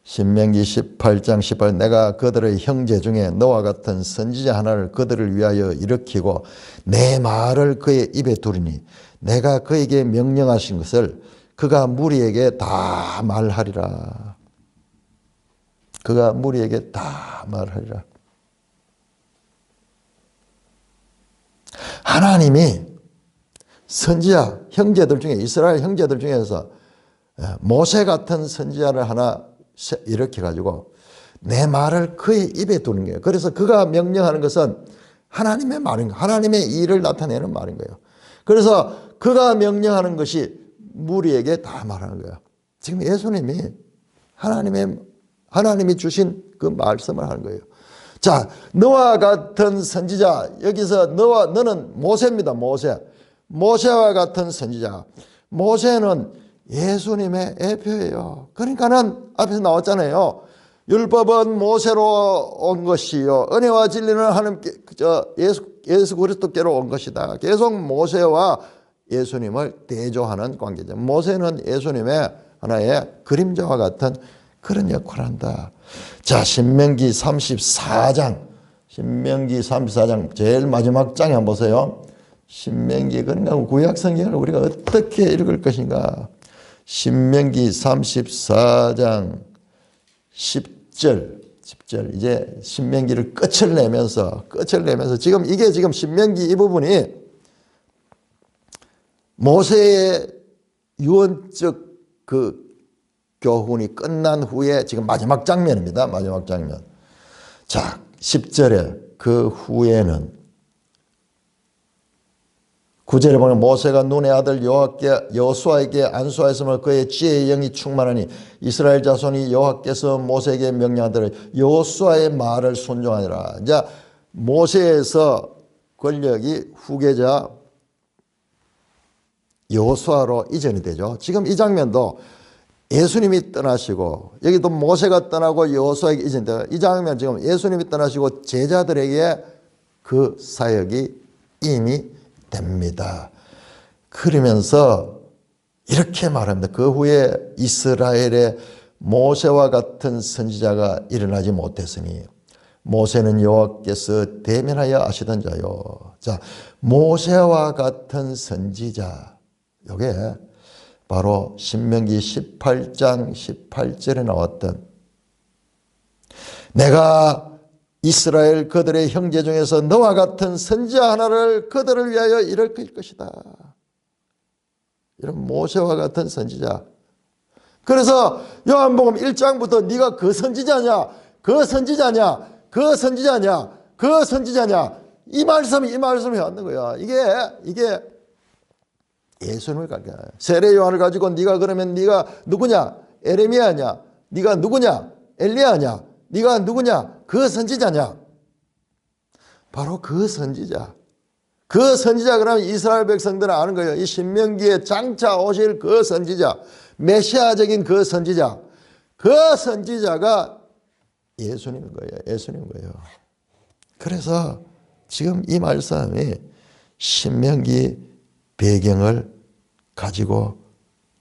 신명기 18장 18절 내가 그들의 형제 중에 너와 같은 선지자 하나를 그들을 위하여 일으키고 내 말을 그의 입에 두리니 내가 그에게 명령하신 것을 그가 무리에게 다 말하리라. 그가 무리에게 다 말하리라. 하나님이 선지자 형제들 중에, 이스라엘 형제들 중에서 모세 같은 선지자를 하나 이렇게 가지고 내 말을 그의 입에 두는 거예요. 그래서 그가 명령하는 것은 하나님의 말인 거예요. 하나님의 일을 나타내는 말인 거예요. 그래서 그가 명령하는 것이 무리에게 다 말하는 거예요. 지금 예수님이 하나님이 주신 그 말씀을 하는 거예요. 자, 너와 같은 선지자, 여기서 너는 모세입니다. 모세와 같은 선지자. 모세는 예수님의 애표예요. 그러니까는 앞에서 나왔잖아요. 율법은 모세로 온 것이요 은혜와 진리는 하나님께 예수 그리스도께로 온 것이다. 계속 모세와 예수님을 대조하는 관계죠. 모세는 예수님의 하나의 그림자와 같은 그런 역할을 한다. 자, 신명기 34장 제일 마지막 장에 한번 보세요. 신명기, 그러니까 구약 성경을 우리가 어떻게 읽을 것인가. 신명기 34장 10절 이제 신명기를 끝을 내면서 지금 신명기 이 부분이 모세의 유언적 그 교훈이 끝난 후에 지금 마지막 장면입니다. 마지막 장면. 자, 10절에 그 후에는 9절에 보면 모세가 눈의 아들 여호수아에게 안수하였으므로 그의 지혜의 영이 충만하니 이스라엘 자손이 여호와께서 모세에게 명령하더라 여호수아의 말을 순종하니라. 이제 모세에서 권력이 후계자 여호수아로 이전이 되죠. 지금 이 장면도 예수님이 떠나시고 여기도 모세가 떠나고 여호수아에게 이전돼요. 이 장면 지금 예수님이 떠나시고 제자들에게 그 사역이 이미 됩니다. 그러면서 이렇게 말합니다. 그 후에 이스라엘에 모세와 같은 선지자가 일어나지 못했으니 모세는 여호와께서 대면하여 아시던 자요. 자, 모세와 같은 선지자, 이게 바로 신명기 18장 18절에 나왔던 내가 이스라엘 그들의 형제 중에서 너와 같은 선지자 하나를 그들을 위하여 일으킬 것이다. 이런 모세와 같은 선지자. 그래서 요한복음 1장부터 네가 그 선지자냐, 그 선지자냐, 그 선지자냐, 그 선지자냐, 이 말씀이 왔는 거야. 이게 예수님을 가르쳐요. 세례 요한을 가지고 네가 그러면 네가 누구냐? 에레미야냐? 네가 누구냐? 엘리야냐? 네가 누구냐? 그 선지자냐? 바로 그 선지자. 그 선지자 그러면 이스라엘 백성들은 아는 거예요. 이 신명기에 장차 오실 그 선지자, 메시아적인 그 선지자, 그 선지자가 예수님인 거예요. 예수님인 거예요. 그래서 지금 이 말씀이 신명기 배경을 가지고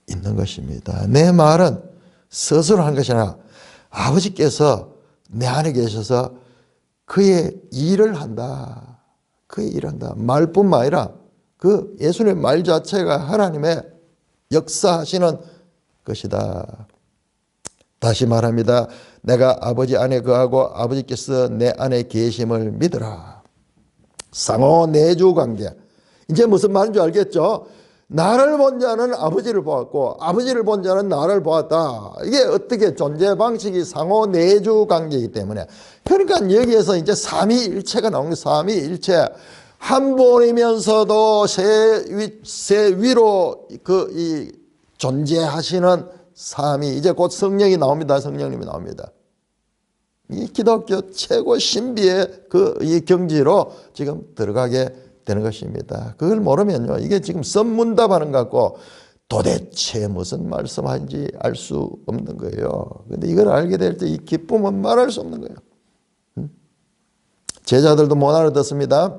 있는 것입니다. 내 말은 스스로 한 것이 아니라 아버지께서 내 안에 계셔서 그의 일을 한다. 그의 일을 한다. 말뿐만 아니라 그 예수님의 말 자체가 하나님의 역사하시는 것이다. 다시 말합니다. 내가 아버지 안에 거하고 아버지께서 내 안에 계심을 믿으라. 상호 내주 관계. 이제 무슨 말인 줄 알겠죠? 나를 본 자는 아버지를 보았고 아버지를 본 자는 나를 보았다. 이게 어떻게 존재 방식이 상호 내주 관계이기 때문에, 그러니까 여기에서 이제 삼위일체가 나오는 거예요. 삼위일체. 한 분이면서도 세 위로 이 존재하시는 삼위. 이제 곧 성령이 나옵니다. 성령님이 나옵니다. 이 기독교 최고 신비의 이 경지로 지금 들어가게 되는 것입니다. 그걸 모르면요, 이게 지금 썸문답하는 것 같고 도대체 무슨 말씀하는지 알 수 없는 거예요. 그런데 이걸 알게 될 때 이 기쁨은 말할 수 없는 거예요. 제자들도 못 알아듣습니다.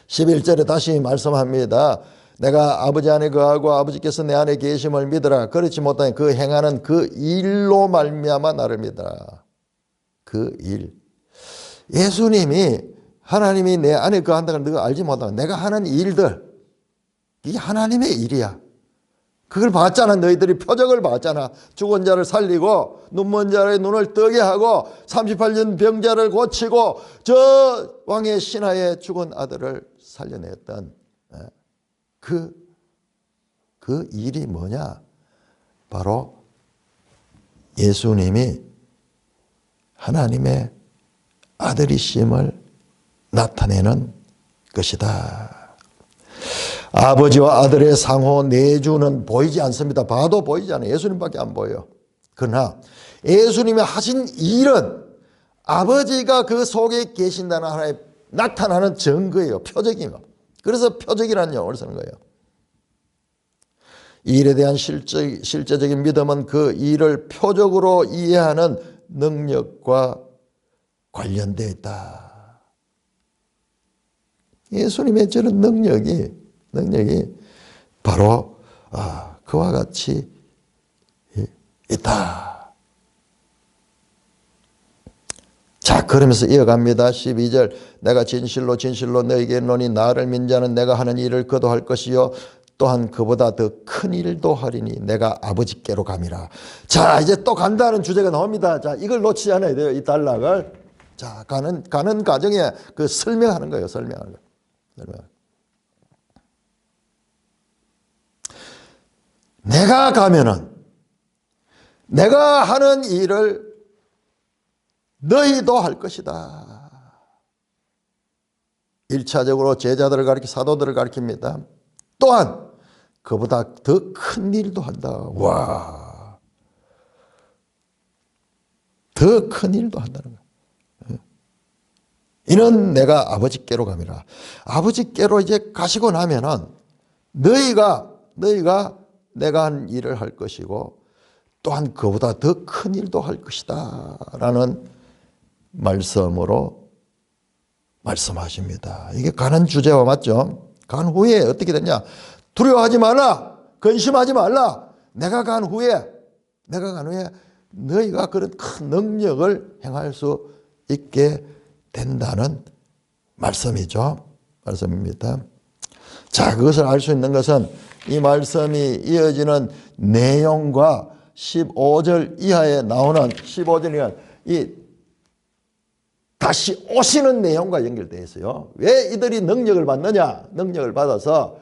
11절에 다시 말씀합니다. 내가 아버지 안에 거하고 아버지께서 내 안에 계심을 믿으라. 그렇지 못하니 그 행하는 그 일로 말미암아 나를 믿으라. 그 일. 예수님이 하나님이 내 안에 거한다는 걸 너가 알지 못하면 내가 하는 일들, 이게 하나님의 일이야. 그걸 봤잖아. 너희들이 표적을 봤잖아. 죽은 자를 살리고 눈먼 자의 눈을 뜨게 하고 38년 병자를 고치고 저 왕의 신하의 죽은 아들을 살려냈던 그 일이 뭐냐? 바로 예수님이 하나님의 아들이심을 나타내는 것이다. 아버지와 아들의 상호 내주는 보이지 않습니다. 봐도 보이지 않아요. 예수님밖에 안 보여요. 그러나 예수님이 하신 일은 아버지가 그 속에 계신다는 하나의 나타나는 증거예요. 표적이에요. 그래서 표적이라는 용어를 쓰는 거예요. 이 일에 대한 실제적인 믿음은 그 일을 표적으로 이해하는 능력과 관련되어 있다. 예수님의 저런 능력이 바로 그와 같이 있다. 자, 그러면서 이어갑니다. 12절. 내가 진실로 너에게 이르노니 나를 믿는 자는 내가 하는 일을 그도 할 것이요 또한 그보다 더 큰 일도 하리니 내가 아버지께로 감이라. 자, 이제 또 간다는 주제가 나옵니다. 자, 이걸 놓치지 않아야 돼요. 이 단락을. 자, 가는 과정에 그 설명하는 거예요. 설명하는 거예요. 내가 가면은 내가 하는 일을 너희도 할 것이다. 1차적으로 제자들을 가리켜 사도들을 가리킵니다. 또한 그보다 더 큰 일도 한다. 와, 더 큰 일도 한다는 거야. 이는 내가 아버지께로 감이라. 아버지께로 이제 가시고 나면은 너희가 너희가 내가 한 일을 할 것이고 또한 그보다 더 큰 일도 할 것이다 라는 말씀으로 말씀하십니다. 이게 가는 주제와 맞죠? 간 후에 어떻게 되냐? 두려워하지 말라. 근심하지 말라. 내가 간 후에 너희가 그런 큰 능력을 행할 수 있게 된다는 말씀이죠. 말씀입니다. 자, 그것을 알 수 있는 것은 이 말씀이 이어지는 내용과 15절 이하에 나오는 15절 이하 이 다시 오시는 내용과 연결되어 있어요. 왜 이들이 능력을 받느냐? 능력을 받아서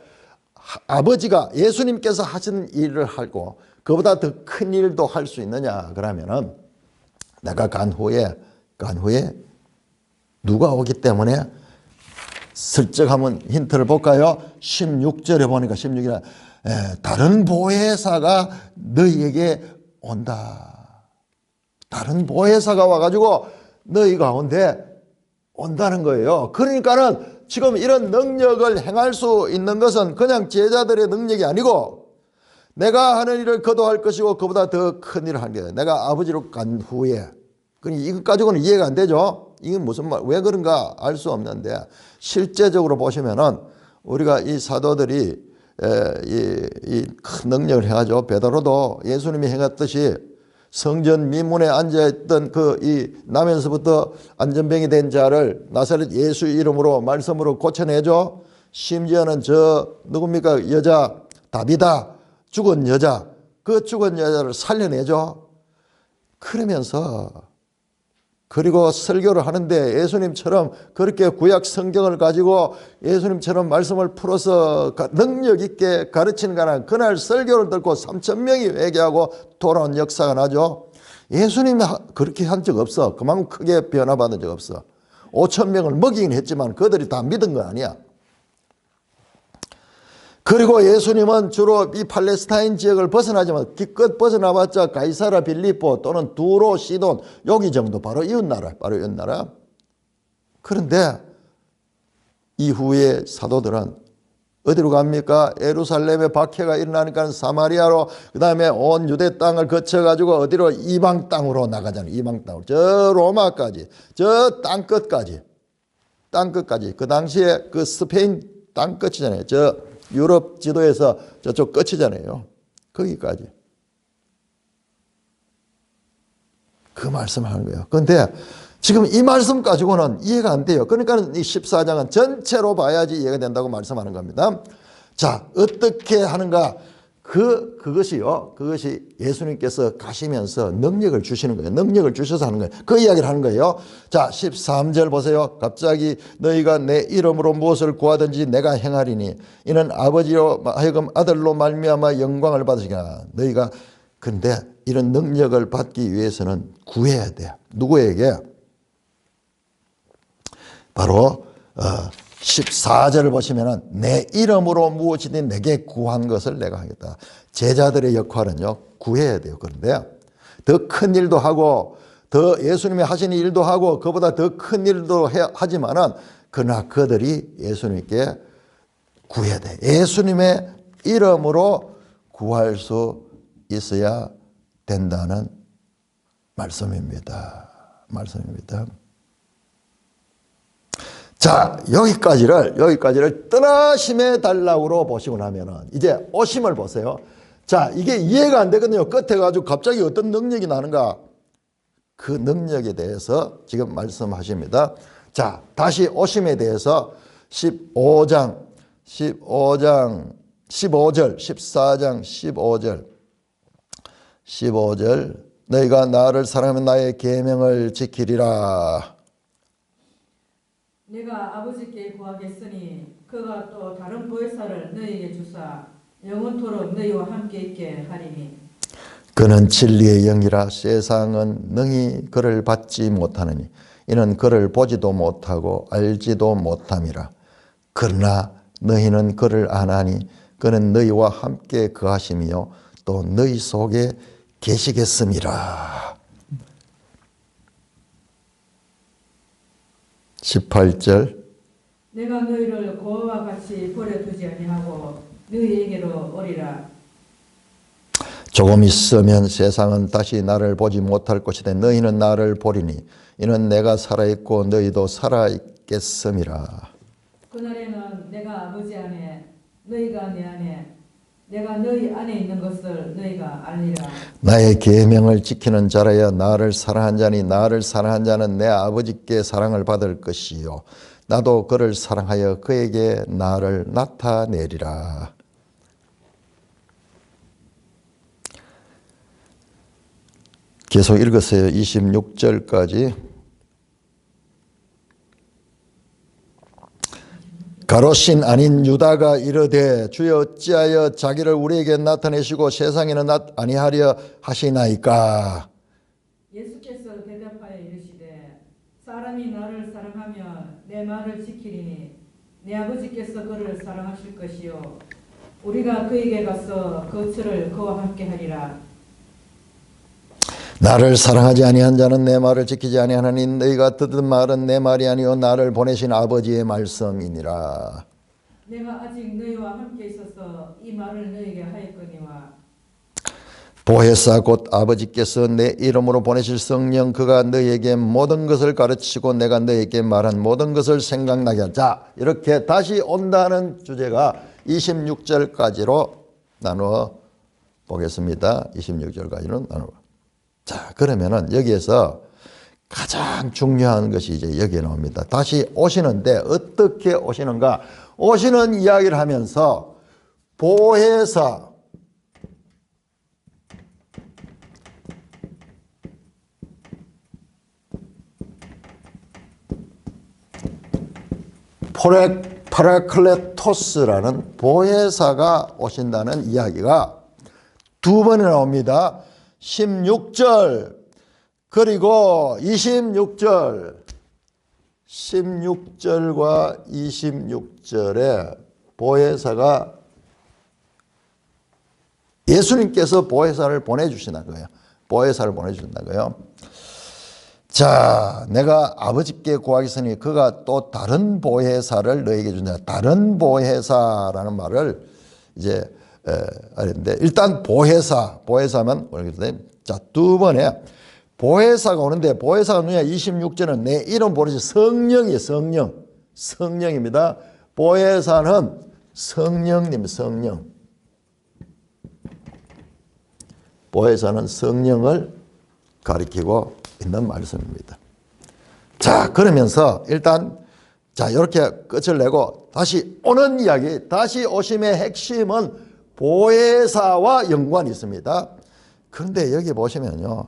아버지가 예수님께서 하시는 일을 하고 그보다 더 큰 일도 할 수 있느냐? 그러면은 내가 간 후에 누가 오기 때문에 슬쩍 한번 힌트를 볼까요? 16절에 보니까 16절에 다른 보혜사가 너희에게 온다. 다른 보혜사가 와가지고 너희 가운데 온다는 거예요. 그러니까는 지금 이런 능력을 행할 수 있는 것은 그냥 제자들의 능력이 아니고 내가 하는 일을 그도 할 것이고 그보다 더 큰 일을 하는 게 내가 아버지로 간 후에 이것 가지고는 이해가 안 되죠. 이건 무슨 말, 왜 그런가 알 수 없는데 실제적으로 보시면은 우리가 이 사도들이 이 큰 능력을 행하죠. 베드로도 예수님이 행했듯이 성전 미문에 앉아있던 그 이 나면서부터 안전병이 된 자를 나사렛 예수 이름으로 말씀으로 고쳐내죠. 심지어는 저 누굽니까? 여자 다비다 죽은 여자 그 죽은 여자를 살려내죠. 그러면서 그리고 설교를 하는데 예수님처럼 그렇게 구약 성경을 가지고 예수님처럼 말씀을 풀어서 능력 있게 가르치는 거는 그날 설교를 듣고 3,000명이 회개하고 돌아온 역사가 나죠. 예수님이 그렇게 한 적 없어. 그만큼 크게 변화받은 적 없어. 5,000명을 먹이긴 했지만 그들이 다 믿은 거 아니야. 그리고 예수님은 주로 이 팔레스타인 지역을 벗어나지만 기껏 벗어나봤자 가이사라 빌립보 또는 두로 시돈 여기 정도 바로 이웃나라. 그런데 이후에 사도들은 어디로 갑니까? 예루살렘에 박해가 일어나니까 사마리아로 그 다음에 온 유대 땅을 거쳐가지고 어디로? 이방 땅으로 나가잖아요. 이방 땅으로. 저 로마까지 저 땅끝까지 그 당시에 그 스페인 땅끝이잖아요. 저 유럽 지도에서 저쪽 끝이잖아요. 거기까지. 그 말씀을 하는 거예요. 그런데 지금 이 말씀 가지고는 이해가 안 돼요. 그러니까 이 14장은 전체로 봐야지 이해가 된다고 말씀하는 겁니다. 자, 어떻게 하는가? 그것이 예수님께서 가시면서 능력을 주시는 거예요. 능력을 주셔서 하는 거예요. 그 이야기를 하는 거예요. 자, 13절 보세요. 갑자기 너희가 내 이름으로 무엇을 구하든지 내가 행하리니 이는 아버지로 하여금 아들로 말미암아 영광을 받으시라. 너희가 근데 이런 능력을 받기 위해서는 구해야 돼. 누구에게? 바로 14절을 보시면은 내 이름으로 무엇이든 내게 구한 것을 내가 하겠다. 제자들의 역할은요, 구해야 돼요. 그런데 더 큰 일도 하고 더 예수님이 하시는 일도 하고 그보다 더 큰 일도 하지만은 그러나 그들이 예수님께 구해야 돼. 예수님의 이름으로 구할 수 있어야 된다는 말씀입니다. 자, 여기까지를 떠나심의 단락으로 보시고 나면은 이제 오심을 보세요. 자, 이게 이해가 안 되거든요. 끝에 가지고 갑자기 어떤 능력이 나는가? 그 능력에 대해서 지금 말씀하십니다. 자, 다시 오심에 대해서 14장 15절 너희가 나를 사랑하면 나의 계명을 지키리라. 내가 아버지께 구하겠으니 그가 또 다른 보혜사를 너희에게 주사 영원토록 너희와 함께 있게 하리니 그는 진리의 영이라 세상은 능히 그를 받지 못하느니 이는 그를 보지도 못하고 알지도 못함이라. 그러나 너희는 그를 아나니 그는 너희와 함께 거하심이요 또 너희 속에 계시겠음이라. 18절 내가 너희를 고아와 같이 버려두지 아니하고 너희에게로 오리라. 조금 있으면 세상은 다시 나를 보지 못할 것이되 너희는 나를 보리니 이는 내가 살아있고 너희도 살아있겠음이라. 그날에는 내가 아버지 안에 너희가 내 안에 내가 너희 안에 있는 것을 너희가 알리라. 나의 계명을 지키는 자라야 나를 사랑한 자니 나를 사랑한 자는 내 아버지께 사랑을 받을 것이요 나도 그를 사랑하여 그에게 나를 나타내리라. 계속 읽으세요. 26절까지. 가롯신 아닌 유다가 이르되 주여 어찌하여 자기를 우리에게 나타내시고 세상에는 아니하려 하시나이까. 예수께서 대답하여 이르시되 사람이 나를 사랑하면 내 말을 지키리니 내 아버지께서 그를 사랑하실 것이요 우리가 그에게 가서 그 처를 그와 함께 하리라. 나를 사랑하지 아니한 자는 내 말을 지키지 아니하나니 너희가 듣은 말은 내 말이 아니요 나를 보내신 아버지의 말씀이니라. 내가 아직 너희와 함께 있어서 이 말을 너희에게 하였거니와 보혜사 곧 아버지께서 내 이름으로 보내실 성령 그가 너희에게 모든 것을 가르치고 내가 너희에게 말한 모든 것을 생각나게 하자. 이렇게 다시 온다는 주제가 26절까지로 나누어 보겠습니다. 26절까지는 나누어. 자, 그러면은 여기에서 가장 중요한 것이 이제 여기에 나옵니다. 다시 오시는데 어떻게 오시는가? 오시는 이야기를 하면서 보혜사, 파라클레토스라는 보혜사가 오신다는 이야기가 두 번이 나옵니다. 16절 그리고 26절 16절과 26절에 보혜사가 예수님께서 보혜사를 보내주시는 거예요. 보혜사를 보내주신다고요. 자, 내가 아버지께 구하겠으니 그가 또 다른 보혜사를 너에게 준다. 다른 보혜사라는 말을 이제 알는데 일단 보혜사만 모르겠는데 자, 두 번에 보혜사가 오는데 보혜사가 누구냐? 26절은 내 이름 부르시 성령이에요. 성령입니다. 보혜사는 성령님, 성령. 보혜사는 성령을 가리키고 있는 말씀입니다. 자, 그러면서 일단 자, 이렇게 끝을 내고 다시 오는 이야기, 다시 오심의 핵심은 보혜사와 연관이 있습니다. 그런데 여기 보시면요.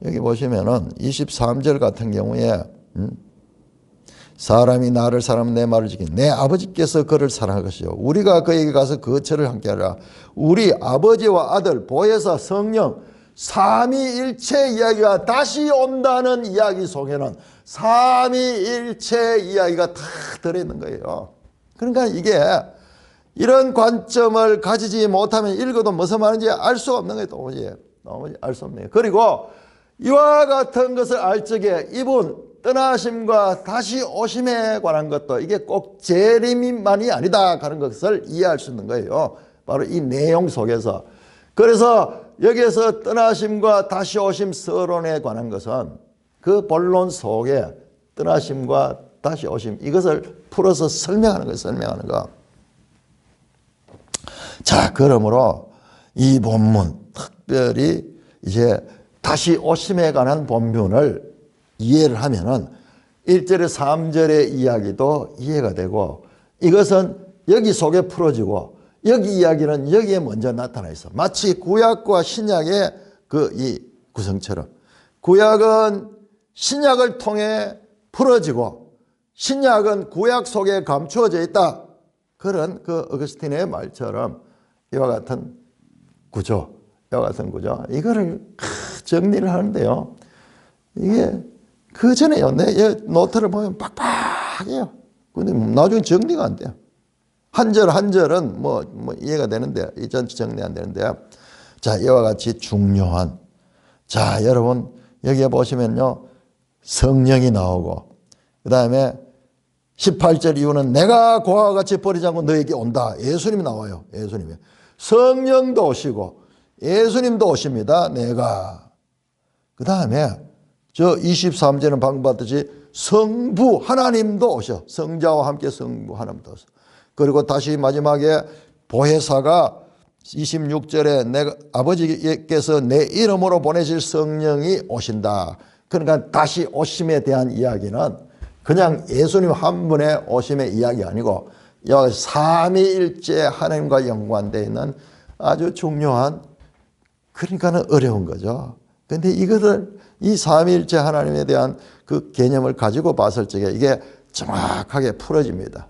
여기 보시면은 23절 같은 경우에 사람이 나를 사랑하면 내 말을 지키니 내 아버지께서 그를 사랑할 것이요 우리가 그에게 가서 그 처를 함께 하라. 우리 아버지와 아들 보혜사 성령 삼위일체 이야기가 다시 온다는 이야기 속에는 삼위일체 이야기가 다 들어있는 거예요. 그러니까 이게 이런 관점을 가지지 못하면 읽어도 무슨 말인지 알 수 없는 거예요. 도무지 알 수 없네요. 그리고 이와 같은 것을 알 적에 이분 떠나심과 다시 오심에 관한 것도 이게 꼭 재림만이 아니다 하는 것을 이해할 수 있는 거예요. 바로 이 내용 속에서. 그래서 여기에서 떠나심과 다시 오심 서론에 관한 것은 그 본론 속에 떠나심과 다시 오심 이것을 풀어서 설명하는 거예요. 설명하는 거. 자, 그러므로 이 본문 특별히 이제 다시 오심에 관한 본문을 이해를 하면은 1절에 3절의 이야기도 이해가 되고 이것은 여기 속에 풀어지고 여기 이야기는 여기에 먼저 나타나 있어. 마치 구약과 신약의 그 이 구성처럼 구약은 신약을 통해 풀어지고 신약은 구약 속에 감추어져 있다. 그런 그 어거스틴의 말처럼 이와 같은 구조, 이거를 정리를 하는데요. 이게 그 전에요. 내 노트를 보면 빡빡해요. 근데 나중에 정리가 안 돼요. 한 절 한 절은 뭐 이해가 되는데 이 전체 정리 안 되는데 자, 이와 같이 중요한 자, 여러분 여기에 보시면요. 성령이 나오고 그 다음에 18절 이후는 내가 고아와 같이 버리지 않고 너에게 온다. 예수님이 나와요. 예수님이. 성령도 오시고 예수님도 오십니다. 내가. 그 다음에 저 23절은 방금 봤듯이 성부 하나님도 오셔. 성자와 함께 성부 하나님도 오셔. 그리고 다시 마지막에 보혜사가 26절에 내가 아버지께서 내 이름으로 보내실 성령이 오신다. 그러니까 다시 오심에 대한 이야기는 그냥 예수님 한 분의 오심의 이야기 아니고 여기 삼위일체 하나님과 연관되어 있는 아주 중요한, 그러니까는 어려운 거죠. 그런데 이것을 이 삼위일체 하나님에 대한 그 개념을 가지고 봤을 적에 이게 정확하게 풀어집니다.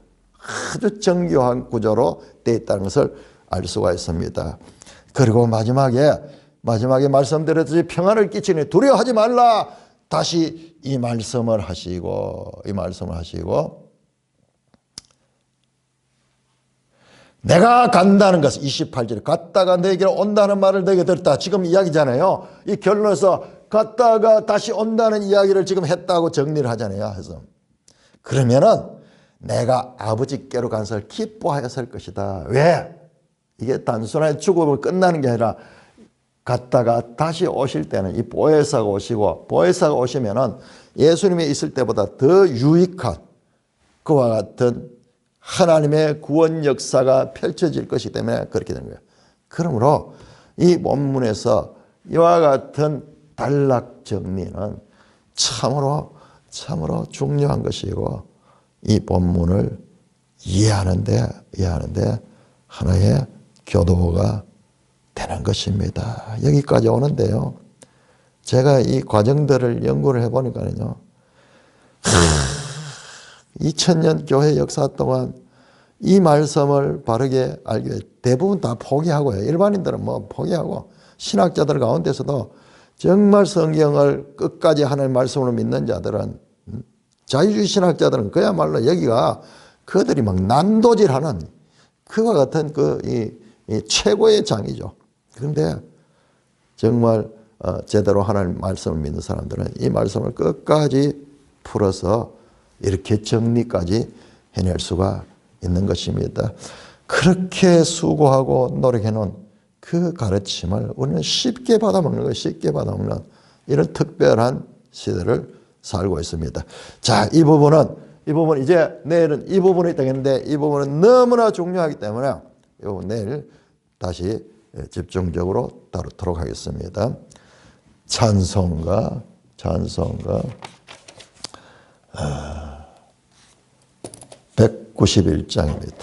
아주 정교한 구조로 되어 있다는 것을 알 수가 있습니다. 그리고 마지막에 말씀드렸듯이 평안을 끼치니 두려워하지 말라. 다시 이 말씀을 하시고 내가 간다는 것은 28절에 갔다가 너에게로 온다는 말을 너에게 들었다. 지금 이야기잖아요. 이 결론에서 갔다가 다시 온다는 이야기를 지금 했다고 정리를 하잖아요. 그래서 그러면은 내가 아버지께로 간 것을 기뻐하였을 것이다. 왜? 이게 단순하게 죽음을 끝나는 게 아니라 갔다가 다시 오실 때는 이 보혜사가 오시고, 보혜사가 오시면은 예수님이 있을 때보다 더 유익한 그와 같은 하나님의 구원 역사가 펼쳐질 것이기 때문에 그렇게 되는 거예요. 그러므로 이 본문에서 이와 같은 단락 정리는 참으로 중요한 것이고, 이 본문을 이해하는데 하나의 교도가 되는 것입니다. 여기까지 오는데요. 제가 이 과정들을 연구를 해보니까요. 2000년 교회 역사 동안 이 말씀을 바르게 알게 대부분 다 포기하고요. 일반인들은 뭐 포기하고 신학자들 가운데서도 정말 성경을 끝까지 하나님의 말씀으로 믿는 자들은, 자유주의 신학자들은 그야말로 여기가 그들이 막 난도질하는 그와 같은 이 최고의 장이죠. 그런데 정말 제대로 하나님 말씀을 믿는 사람들은 이 말씀을 끝까지 풀어서 이렇게 정리까지 해낼 수가 있는 것입니다. 그렇게 수고하고 노력해놓은 그 가르침을 우리는 쉽게 받아먹는 거, 쉽게 받아먹는 이런 특별한 시대를 살고 있습니다. 자, 이 부분 이제 내일은 이 부분이 있다겠는데 이 부분은 너무나 중요하기 때문에 이 부분 내일 다시 집중적으로 다루도록 하겠습니다. 찬송가 191장입니다.